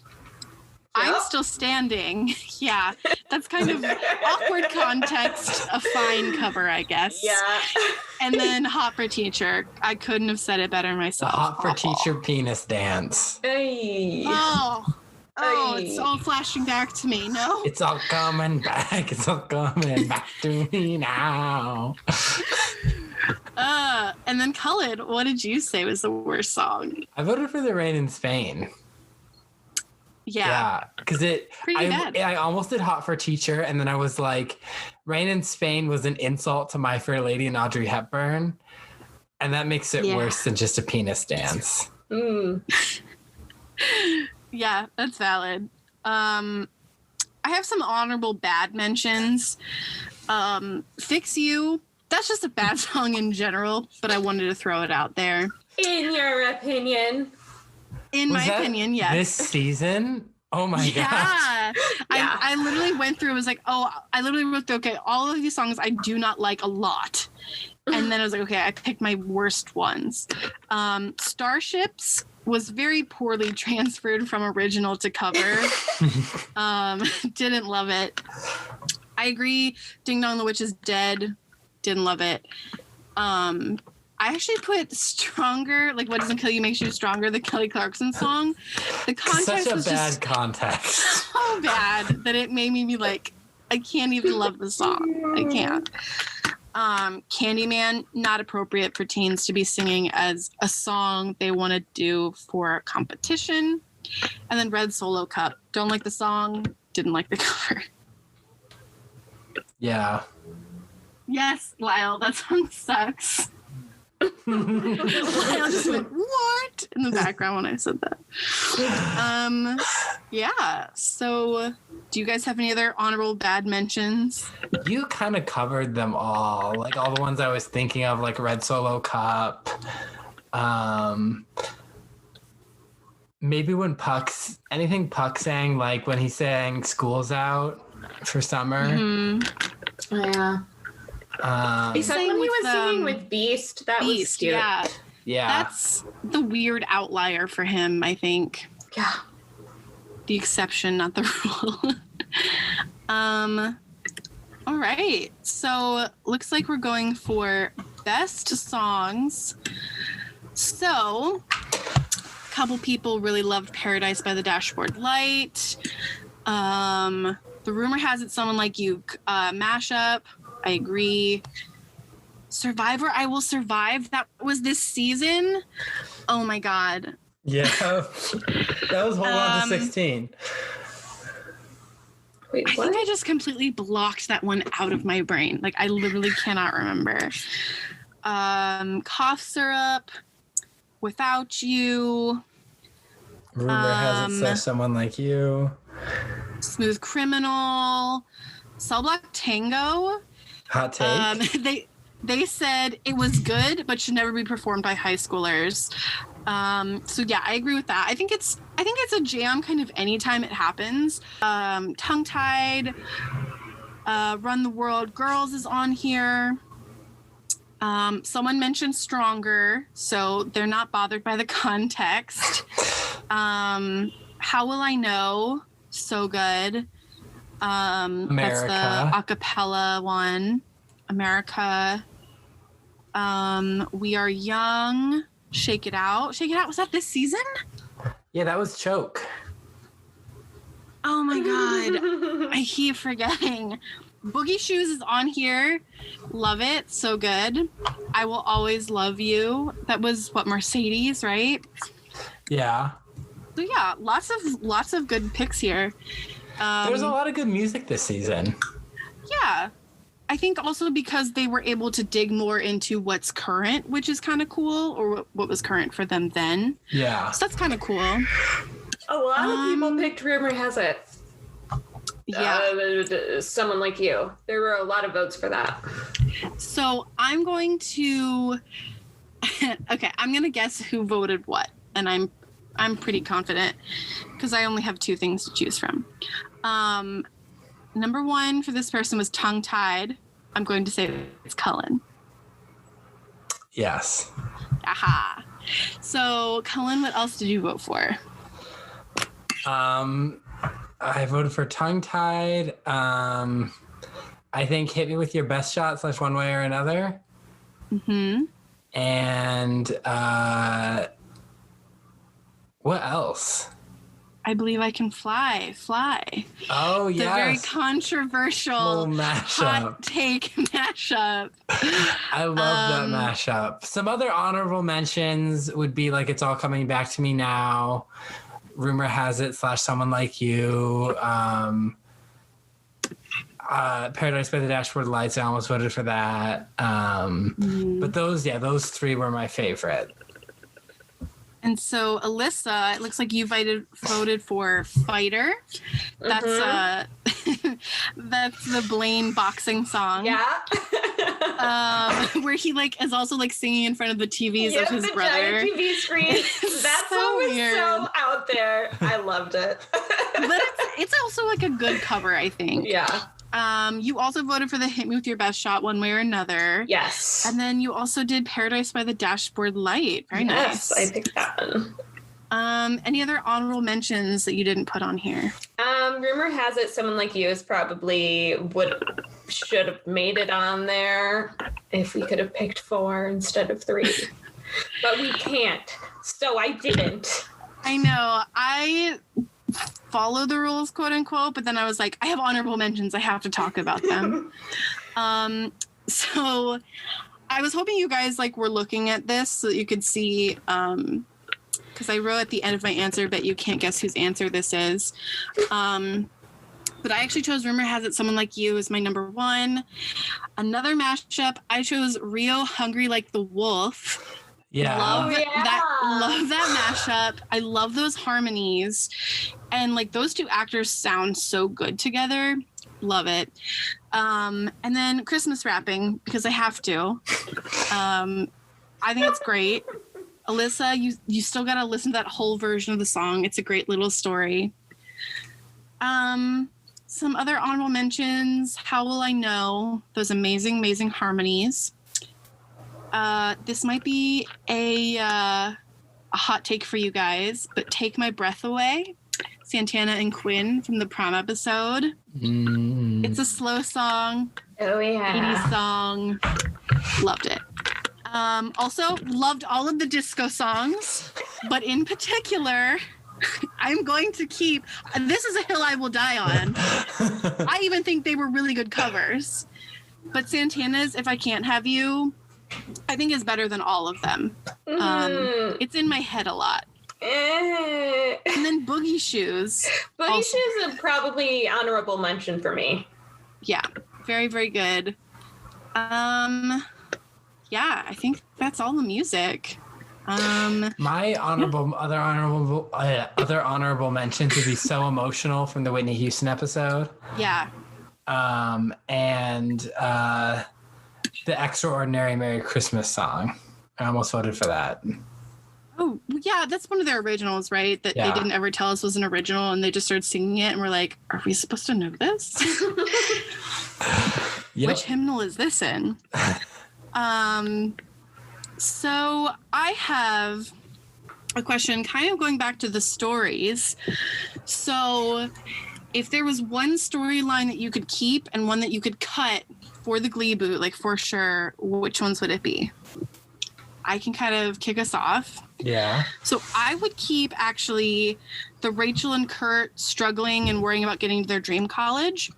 I'm Yep. still standing. Yeah. That's kind of awkward context. A fine cover, I guess. Yeah. And then Hot for Teacher. I couldn't have said it better The myself. Hot for Awful. Teacher penis dance. Hey. Oh, Ay. it's all flashing back to me. No? It's all coming back. It's all coming back to me now. And then Cullen, what did you say was the worst song? I voted for The Rain in Spain. Yeah. Because Pretty bad. I almost did Hot for Teacher, and then I was like, Rain in Spain was an insult to My Fair Lady and Audrey Hepburn, and that makes it Yeah. worse than just a penis dance. Yeah, that's valid. I have some honorable bad mentions. Fix You. That's just a bad song in general, but I wanted to throw it out there. In your opinion. In Was my that opinion, yes. This season? Oh my god. Yeah. Yeah. I literally went through, it was like, I literally wrote, okay, all of these songs I do not like a lot. And then I was like, okay, I picked my worst ones. Starships was very poorly transferred from original to cover. Didn't love it. I agree. Ding Dong the Witch is Dead. Didn't love it. I actually put Stronger, like What Doesn't Kill You Makes You Stronger, the Kelly Clarkson song. The context Such a was bad just context. so bad that it made me be like, I can't even love the song. I can't. Candyman, not appropriate for teens to be singing as a song they want to do for a competition. And then Red Solo Cup. Don't like the song, didn't like the cover. Yeah. Yes, Lyle, that song sucks. Lyle just went, what? In the background when I said that. Yeah, so do you guys have any other honorable bad mentions? You kind of covered them all. Like all the ones I was thinking of, like Red Solo Cup. Maybe when anything Puck sang, like when he sang School's Out for Summer. Mm-hmm. Oh, yeah. Except when he was singing with Beast, that was cute. Yeah. Yeah. That's the weird outlier for him, I think. Yeah. The exception, not the rule. All right. So looks like we're going for best songs. So a couple people really loved Paradise by the Dashboard Light. The Rumor Has It Someone Like You mashup. I agree. Survivor, I Will Survive. That was this season. Oh my God. Yeah. That was Hold On to 16. Wait, I think I just completely blocked that one out of my brain. Like, I literally cannot remember. Cough Syrup, Without You. Rumor Has It So Someone Like You. Smooth Criminal. Cell Block Tango. Hot Take. They said it was good, but should never be performed by high schoolers. So yeah, I agree with that. I think it's a jam kind of anytime it happens. Tongue Tied, Run the World Girls is on here. Someone mentioned Stronger, so they're not bothered by the context. How Will I Know? So good. America. That's the acapella one. America. We Are Young. Shake It Out. Shake It Out. Was that this season? Yeah, that was Choke. Oh my God. I keep forgetting. Boogie Shoes is on here. Love it. So good. I Will Always Love You. That was what, Mercedes, right? Yeah. So yeah, lots of good picks here. There's a lot of good music this season. Yeah. I think also because they were able to dig more into what's current, which is kind of cool, or what was current for them then. Yeah. So that's kind of cool. A lot of people picked Rumor Has It. Yeah. Someone Like You. There were a lot of votes for that. So I'm going to okay, I'm going to guess who voted what. And I'm pretty confident because I only have two things to choose from. Number one for this person was Tongue Tied. I'm going to say it's Cullen. Yes. Aha. So, Cullen, what else did you vote for? I voted for Tongue Tied. I think Hit Me With Your Best Shot / One Way or Another. Mm-hmm. And what else? I Believe I Can Fly. Oh, yes. The very controversial hot take mashup. I love that mashup. Some other honorable mentions would be like It's All Coming Back to Me Now, Rumor Has It / Someone Like You, Paradise by the Dashboard Lights. I almost voted for that. But those three were my favorite. And so, Alyssa, it looks like you voted for Fighter. That's that's the Blaine boxing song. Yeah. Where he like is also like singing in front of the TVs of his brother. Giant TV screen. That so song was weird. so out there. I loved it. But it's also like a good cover, I think. Yeah. You also voted for the Hit Me With Your Best Shot one way or another. Yes. And then you also did Paradise by the Dashboard Light. Very nice. Yes, I picked that one. Any other honorable mentions that you didn't put on here? Rumor has it Someone Like You is probably should have made it on there if we could have picked 4 instead of 3. But we can't, so I didn't. I know. I follow the rules, quote unquote, but then I was like, I have honorable mentions. I have to talk about them. So I was hoping you guys like were looking at this so that you could see, because I wrote at the end of my answer, but you can't guess whose answer this is. But I actually chose Rumor Has It Someone Like You as my number 1. Another mashup, I chose Rio Hungry Like the Wolf. Yeah. Love that mashup. I love those harmonies. And like those two actors sound so good together. Love it. And then Christmas Wrapping, because I have to. I think it's great. Alyssa, you still got to listen to that whole version of the song. It's a great little story. Some other honorable mentions. How Will I Know? Those amazing, amazing harmonies. This might be a hot take for you guys, but Take My Breath Away. Santana and Quinn from the prom episode. It's a slow song. Oh, yeah. 80s song. Loved it. Also, loved all of the disco songs, but in particular, I'm going to keep, this is a hill I will die on. I even think they were really good covers. But Santana's If I Can't Have You, I think is better than all of them. It's in my head a lot. And then Boogie Shoes. Boogie Shoes is probably honorable mention for me. Yeah, very, very good. Yeah, I think that's all the music. My other honorable mentions would be So Emotional from the Whitney Houston episode. Yeah. And the Extraordinary Merry Christmas song. I almost voted for that. Oh, yeah, that's one of their originals, right? That they didn't ever tell us was an original, and they just started singing it, and we're like, are we supposed to know this? Yep. Which hymnal is this in? So I have a question kind of going back to the stories. So if there was one storyline that you could keep and one that you could cut for the Gleeboot, like for sure, which ones would it be? I can kind of kick us off. Yeah. So I would keep actually the Rachel and Kurt struggling and worrying about getting to their dream college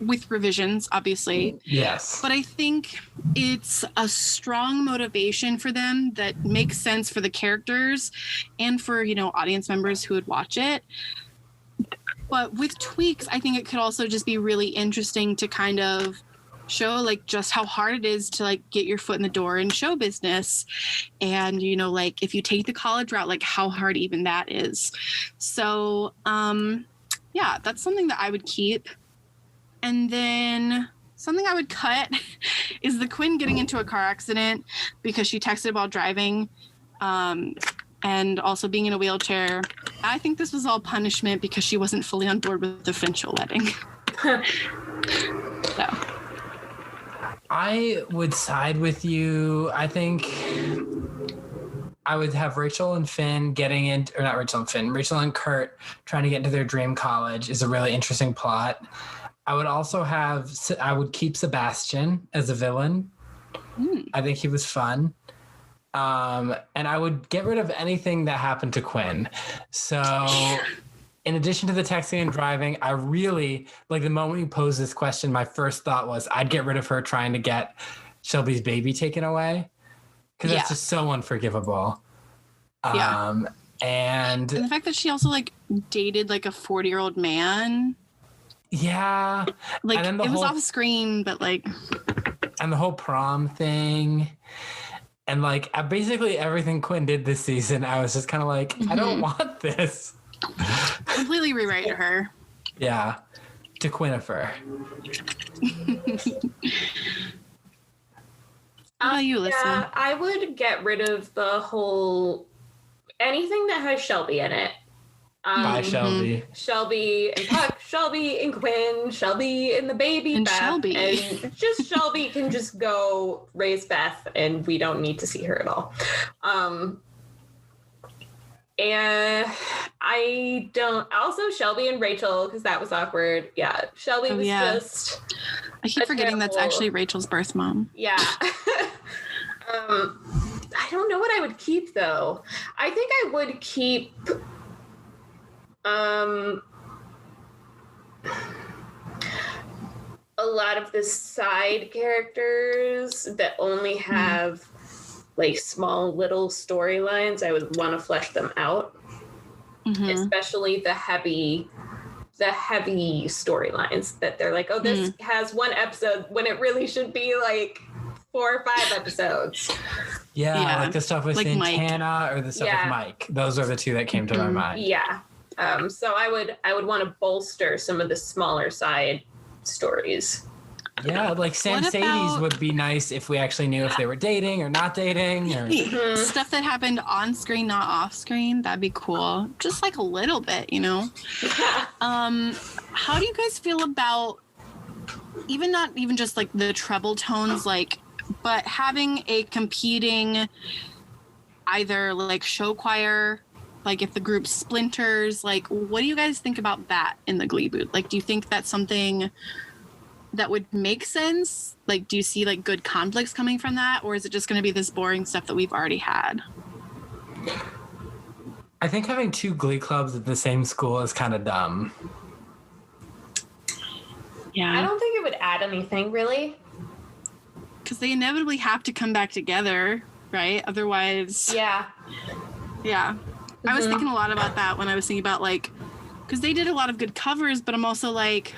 with revisions, obviously. Yes. But I think it's a strong motivation for them that makes sense for the characters and for, audience members who would watch it. But with tweaks, I think it could also just be really interesting to kind of show like just how hard it is to like get your foot in the door in show business. And, like if you take the college route, like how hard even that is. So, yeah, that's something that I would keep. And then something I would cut is the Quinn getting into a car accident because she texted while driving, and also being in a wheelchair. I think this was all punishment because she wasn't fully on board with the Finchel wedding. So. I would side with you. I think I would have Rachel and Finn Rachel and Kurt trying to get into their dream college is a really interesting plot. I would keep Sebastian as a villain. I think he was fun. And I would get rid of anything that happened to Quinn. So in addition to the texting and driving, I really, like the moment you posed this question, my first thought was I'd get rid of her trying to get Shelby's baby taken away. Because that's just so unforgivable. And the fact that she also like dated like a 40-year-old man. Yeah. Like it was off screen, but like. And the whole prom thing. And like basically everything Quinn did this season, I was just kind of like, I don't want this. Completely rewrite her. Yeah. To Quinnifer. about you, Alyssa? Yeah, I would get rid of the whole anything that has Shelby in it. Bye, Shelby. Shelby and Puck, Shelby and Quinn, Shelby and the baby And Beth, Shelby. and just Shelby can just go raise Beth, and we don't need to see her at all. And I don't. Also, Shelby and Rachel, because that was awkward. Yeah, Shelby was just. I keep forgetting that's actually Rachel's birth mom. Yeah. I don't know what I would keep though. I think I would keep. A lot of the side characters that only have like small little storylines, I would want to flesh them out, especially the heavy storylines that they're like, oh, this has one episode when it really should be like 4 or 5 episodes. Yeah, like the stuff with like Santana Mike. or the stuff with Mike. Those are the two that came to my mind. Yeah. So I would want to bolster some of the smaller side stories. Yeah, like Sam Sadie's would be nice if we actually knew if they were dating or not dating. Or stuff that happened on screen, not off screen. That'd be cool. Just like a little bit, you know? How do you guys feel about not even just like the treble tones, like, but having a competing either like show choir, like if the group splinters, like what do you guys think about that in the Gleeboot? Like, do you think that's something that would make sense? Like, do you see like good conflicts coming from that, or is it just going to be this boring stuff that we've already had? I think having 2 Glee clubs at the same school is kind of dumb. Yeah, I don't think it would add anything really, because they inevitably have to come back together, right? Otherwise, yeah. I was thinking a lot about that when I was thinking about like, because they did a lot of good covers, but I'm also like,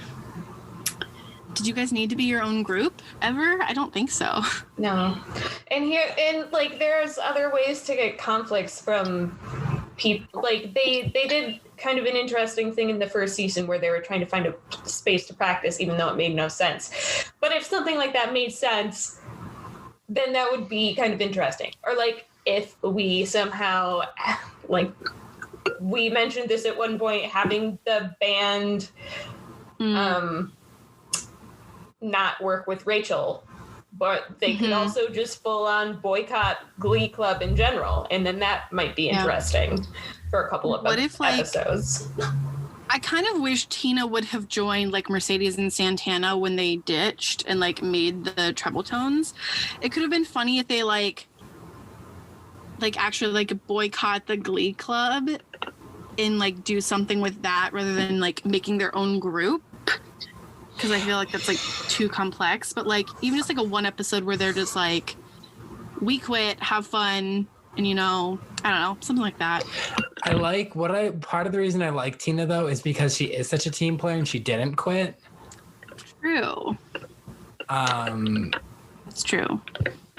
did you guys need to be your own group ever? I don't think so. No. And like there's other ways to get conflicts from people. Like they did kind of an interesting thing in the first season where they were trying to find a space to practice, even though it made no sense. But if something like that made sense, then that would be kind of interesting. Or like if we somehow, like we mentioned this at one point, having the band not work with Rachel, but they could also just full on boycott Glee Club in general, and then that might be interesting for a couple of episodes. I kind of wish Tina would have joined like Mercedes and Santana when they ditched and like made the treble tones. It could have been funny if they like actually like boycott the Glee Club and like do something with that rather than like making their own group. Because I feel like that's like too complex. But like even just like a 1 episode where they're just like, we quit, have fun, and you know, I don't know, something like that. Part of the reason I like Tina though is because she is such a team player and she didn't quit. True. It's true.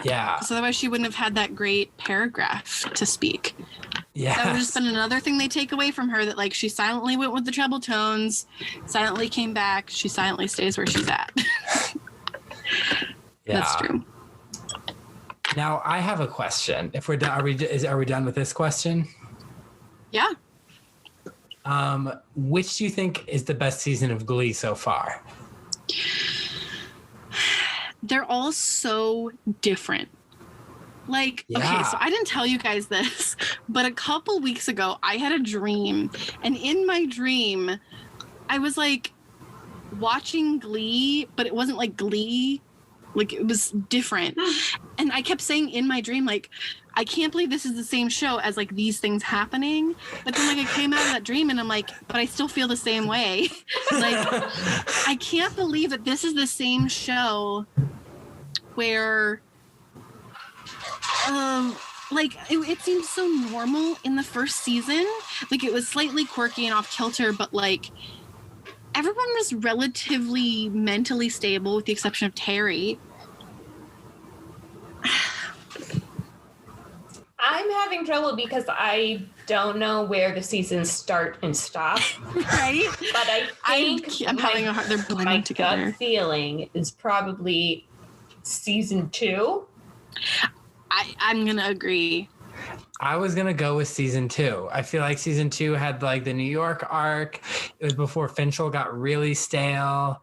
Yeah. So otherwise she wouldn't have had that great paragraph to speak. Yeah. That would just been another thing they take away from her, that like she silently went with the treble tones, silently came back, she silently stays where she's at. Yeah. That's true. Now I have a question. If we're done, are we done with this question? Yeah. Which do you think is the best season of Glee so far? They're all so different. Like, okay, so I didn't tell you guys this, but a couple weeks ago, I had a dream. And in my dream, I was like watching Glee, but it wasn't like Glee. Like, it was different. And I kept saying in my dream, like, I can't believe this is the same show as like these things happening. But then like I came out of that dream and I'm like, but I still feel the same way. Like, I can't believe that this is the same show where like it seemed so normal in the first season. Like it was slightly quirky and off kilter, but like everyone was relatively mentally stable with the exception of Terry. I'm having trouble because I don't know where the seasons start and stop. Right? But I think I'm having a hard, they're blending my together. gut feeling is probably season 2. I'm gonna agree. I was gonna go with season 2. I feel like season 2 had like the New York arc. It was before Finchel got really stale.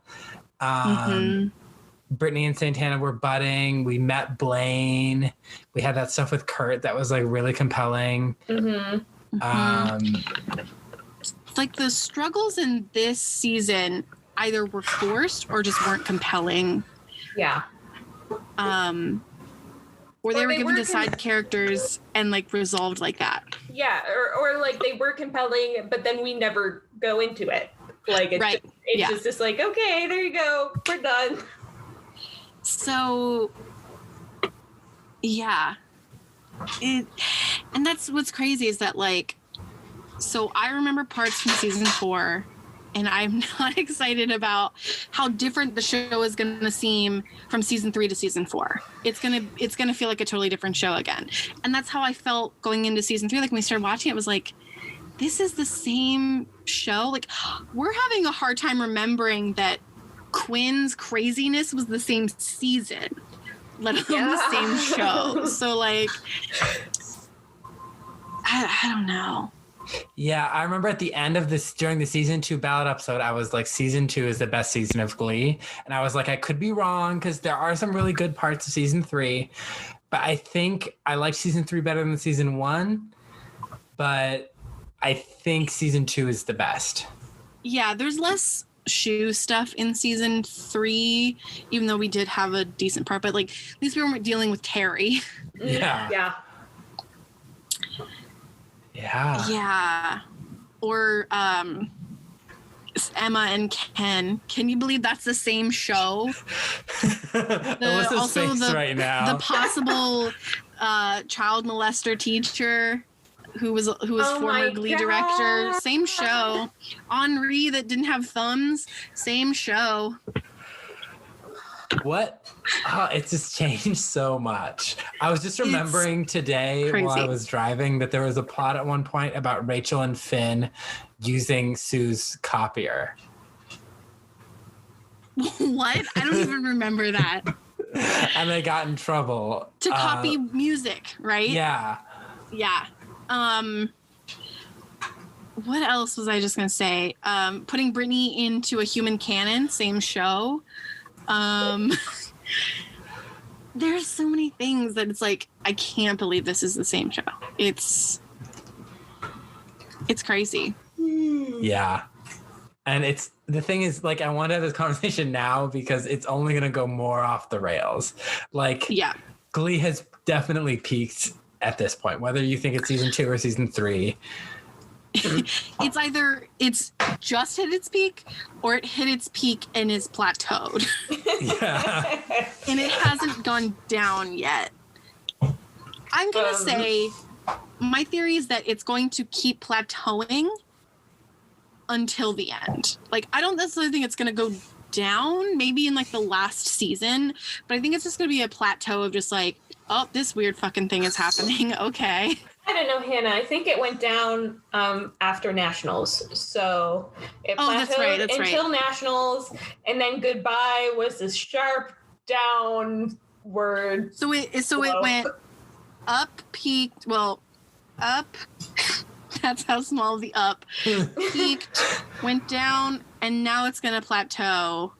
Brittany and Santana were budding. We met Blaine. We had that stuff with Kurt that was like really compelling. Like the struggles in this season either were forced or just weren't compelling. Yeah. Or they were given to side characters and like resolved like that. Yeah, or like they were compelling, but then we never go into it. Like it's just like, okay, there you go, we're done. So yeah. And that's what's crazy is that like, so I remember parts from season 4, and I'm not excited about how different the show is going to seem from season 3 to season 4. It's gonna feel like a totally different show again, and that's how I felt going into season 3. Like when we started watching, it was like, this is the same show. Like we're having a hard time remembering that Quinn's craziness was the same season, let alone the same show. So like, I don't know. Yeah, I remember at the end of this, during the season 2 Ballot episode, I was like, season 2 is the best season of Glee. And I was like, I could be wrong because there are some really good parts of season 3. But I think I like season 3 better than season 1. But I think season 2 is the best. Yeah, there's less shoe stuff in season 3, even though we did have a decent part. But like, at least we weren't dealing with Terry. Yeah. Yeah. Yeah. Yeah. Or Emma and Ken. Can you believe that's the same show? Alyssa's face right now. The possible child molester teacher who was former Glee director. Same show. Henri that didn't have thumbs. Same show. What? Oh, it's just changed so much. I was just remembering today while I was driving that there was a plot at one point about Rachel and Finn using Sue's copier. What? I don't even remember that. And they got in trouble. To copy music, right? Yeah. Yeah. What else was I just going to say? Putting Brittany into a human canon, same show. There's so many things that it's like, I can't believe this is the same show. It's crazy. Yeah. And it's, the thing is, like, I want to have this conversation now because it's only going to go more off the rails. Like, yeah, Glee has definitely peaked at this point, whether you think it's season 2 or season 3. It's either it's just hit its peak or it hit its peak and is plateaued. Yeah. And it hasn't gone down yet. I'm going to say my theory is that it's going to keep plateauing until the end. Like, I don't necessarily think it's going to go down maybe in like the last season, but I think it's just going to be a plateau of just like, oh, this weird fucking thing is happening. Okay. I don't know, Hannah. I think it went down after Nationals. So it plateaued until Nationals, and then Goodbye was this sharp downward. So it went up, peaked, well, up. That's how small the up peaked, went down, and now it's going to plateau.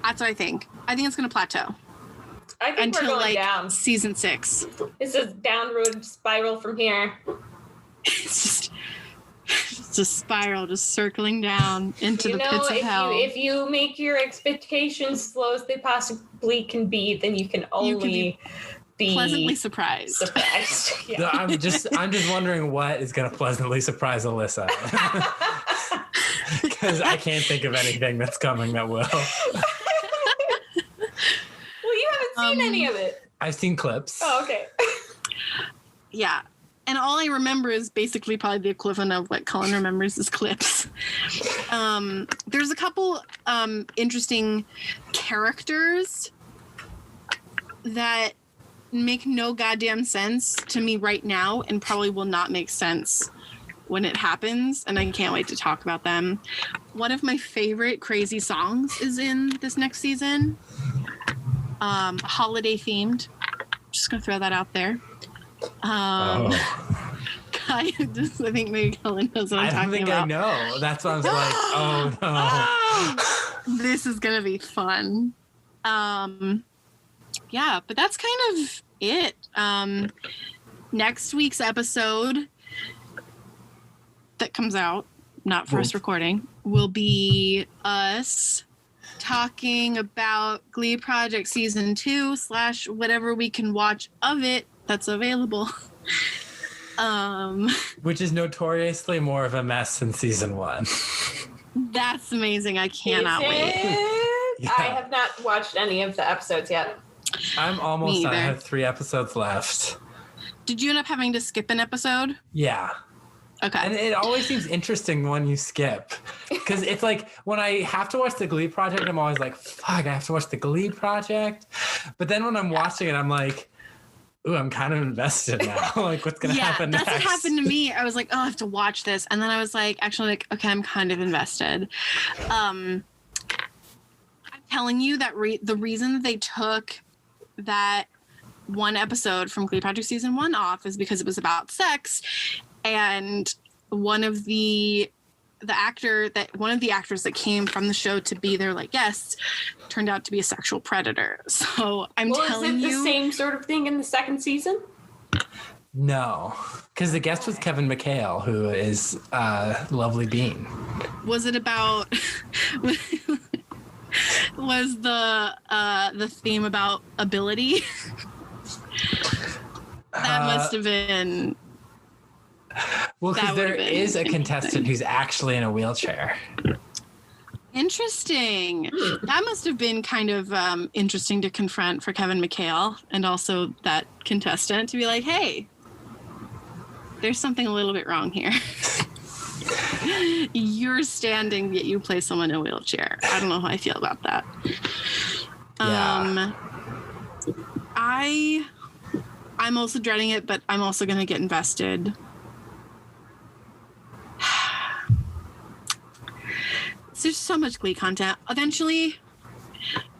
That's what I think. I think it's going to plateau. I think until we're going like down. Season 6. It's a downward spiral from here. It's a spiral, just circling down into the pits of hell. If you make your expectations as low as they possibly can be, then you can only be pleasantly surprised. Yeah. No, I'm just wondering what is going to pleasantly surprise Alyssa. Because I can't think of anything that's coming that will. Seen any of it? I've seen clips. Oh, okay. Yeah. And all I remember is basically probably the equivalent of what Cullen remembers as clips. There's a couple interesting characters that make no goddamn sense to me right now and probably will not make sense when it happens, and I can't wait to talk about them. One of my favorite crazy songs is in this next season. Holiday themed. Just gonna throw that out there. I think maybe Cullen knows what I'm talking about. I know. That's why I was like, oh no. This is gonna be fun. Yeah, but that's kind of it. Next week's episode that comes out, not first recording, will be us talking about Glee Project Season 2 / whatever we can watch of it that's available. Which is notoriously more of a mess than Season 1. That's amazing. I cannot wait. Yeah. I have not watched any of the episodes yet. I'm almost done. I have 3 episodes left. Did you end up having to skip an episode? Yeah. Okay. And it always seems interesting when you skip. Because it's like, when I have to watch the Glee Project, I'm always like, fuck, I have to watch the Glee Project. But then when I'm watching it, I'm like, ooh, I'm kind of invested now. Like, what's going to happen next? That's what happened to me. I was like, oh, I have to watch this. And then I was like, actually, like, okay, I'm kind of invested. I'm telling you that the reason that they took that one episode from Glee Project Season 1 off is because it was about sex, and one of the actors that came from the show to be their like guests turned out to be a sexual predator. So I'm telling you, is it the same sort of thing in the second season? No, because the guest was Kevin McHale, who is Lovely Bean. Was it about? Was the theme about ability? That must have been. Well, because there is a contestant who's actually in a wheelchair. Interesting. That must have been kind of interesting to confront for Kevin McHale and also that contestant to be like, hey, there's something a little bit wrong here. You're standing, yet you play someone in a wheelchair. I don't know how I feel about that. Yeah. I'm also dreading it, but I'm also going to get invested. There's so much Glee content. Eventually,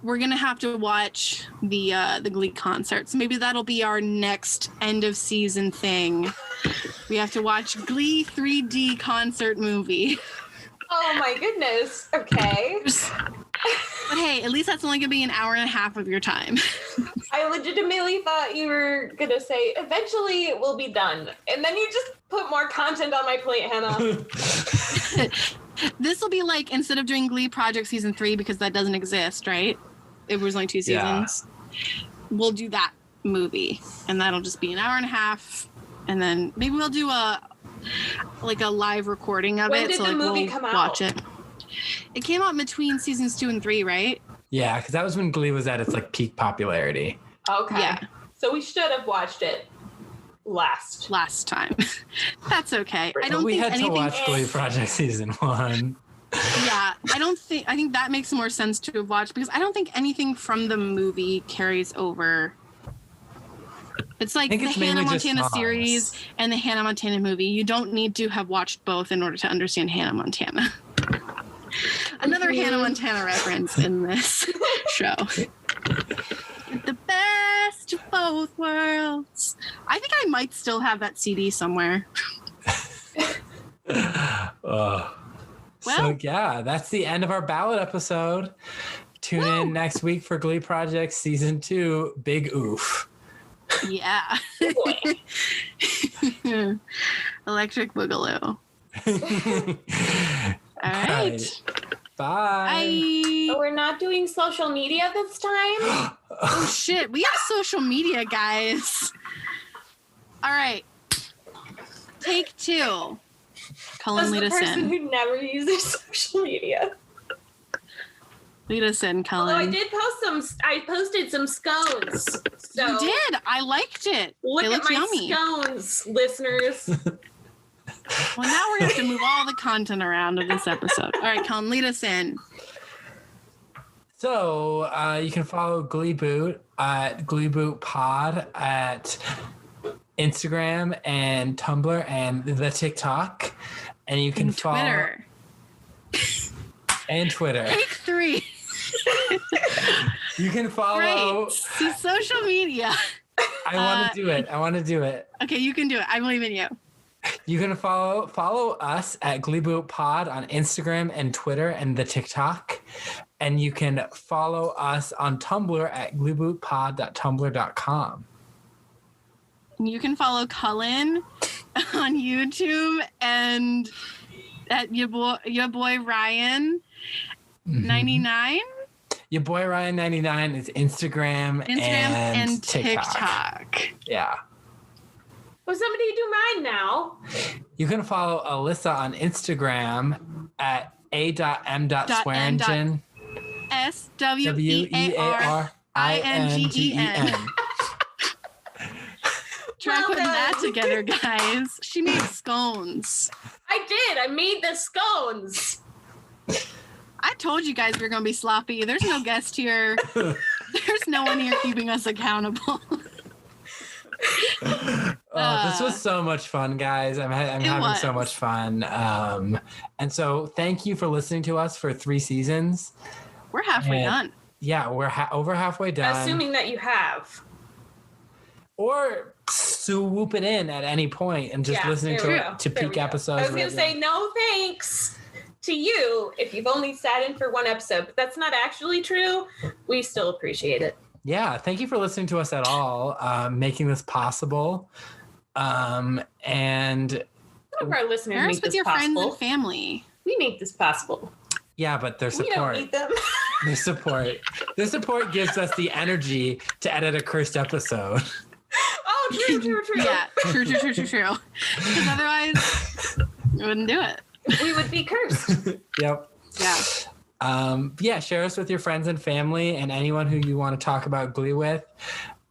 we're going to have to watch the Glee concerts. Maybe that'll be our next end of season thing. We have to watch Glee 3D concert movie. Oh my goodness. Okay. But hey, at least that's only going to be an hour and a half of your time. I legitimately thought you were going to say, eventually it will be done. And then you just put more content on my plate, Hannah. This will be like, instead of doing Glee Project Season 3, because that doesn't exist, right? It was only 2 seasons. Yeah. We'll do that movie. And that'll just be an hour and a half. And then maybe we'll do a live recording of it. When did the movie come out? Watch it. It came out between seasons 2 and 3, right? Yeah, because that was when Glee was at its like peak popularity. Okay. Yeah. So we should have watched it last time. That's okay. We had to watch Glee Project Season 1. Yeah, I think that makes more sense to have watched, because I don't think anything from the movie carries over. It's like the Hannah Montana series and the Hannah Montana movie. You don't need to have watched both in order to understand Hannah Montana. Another Hannah Montana reference in this show. The best of both worlds. I think I might still have that CD somewhere. So yeah, that's the end of our Ballot episode. Tune in next week for Glee Project Season 2. Big oof. Yeah. Electric Boogaloo. All right. Bye. Oh, we're not doing social media this time? Oh, shit. We have social media, guys. All right. Take 2. Cullen, lead us in. As the person who never uses social media. Lead us in, Cullen. Although I posted some scones. So you did. I liked it. Look at my yummy. Scones, listeners. Well, now we're going to have to move all the content around of this episode. All right, Cullen, lead us in. So you can follow Gleeboot at Gleeboot Pod at Instagram and Tumblr and the TikTok. And you can follow Twitter. And Twitter. Take 3. You can follow Right. See, social media. I want to do it. I want to do it. Okay, you can do it. I'm leaving you. You can follow us at Gleeboot Pod on Instagram and Twitter and the TikTok. And you can follow us on Tumblr at gleebootpod.tumblr.com. You can follow Cullen on YouTube and at your boy Ryan 99. Your boy Ryan 99 is Instagram and TikTok. Yeah. Well, somebody do mine now. You can follow Allyssa on Instagram at a.m.swearingen. SWEARINGEN. Try putting that together, guys. She made scones. I did. I made the scones. I told you guys we were going to be sloppy. There's no guest here. There's no one here keeping us accountable. This was so much fun, guys. I'm having so much fun. And so thank you for listening to us for 3 seasons. We're halfway done. Yeah, we're over halfway done. Assuming that you have. Or swoop it in at any point and just listening to peak episodes. I was going to say no thanks to you if you've only sat in for 1 episode, but that's not actually true. We still appreciate it. Yeah, thank you for listening to us at all, making this possible. And some of our listeners share us make with this your possible. friends and family. We make this possible. Yeah, but their support. We don't need them. Their support gives us the energy to edit a cursed episode. Oh, true. Yeah, true. Because otherwise, we wouldn't do it. We would be cursed. Yep. Yeah. Share us with your friends and family and anyone who you want to talk about Glee with.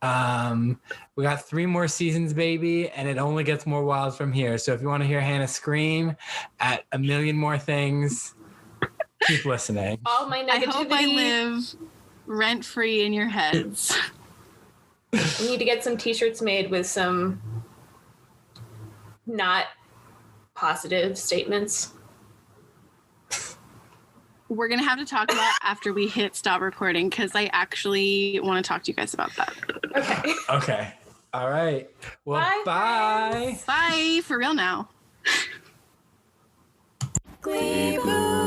We got 3 more seasons, baby, and it only gets more wild from here. So if you want to hear Hannah scream at a million more things, keep listening. All my negativity. I hope I live rent-free in your heads. We need to get some t-shirts made with some not positive statements. We're going to have to talk about after we hit stop recording because I actually want to talk to you guys about that. Okay. All right. Well, bye. Bye. For real now. Gleeboot.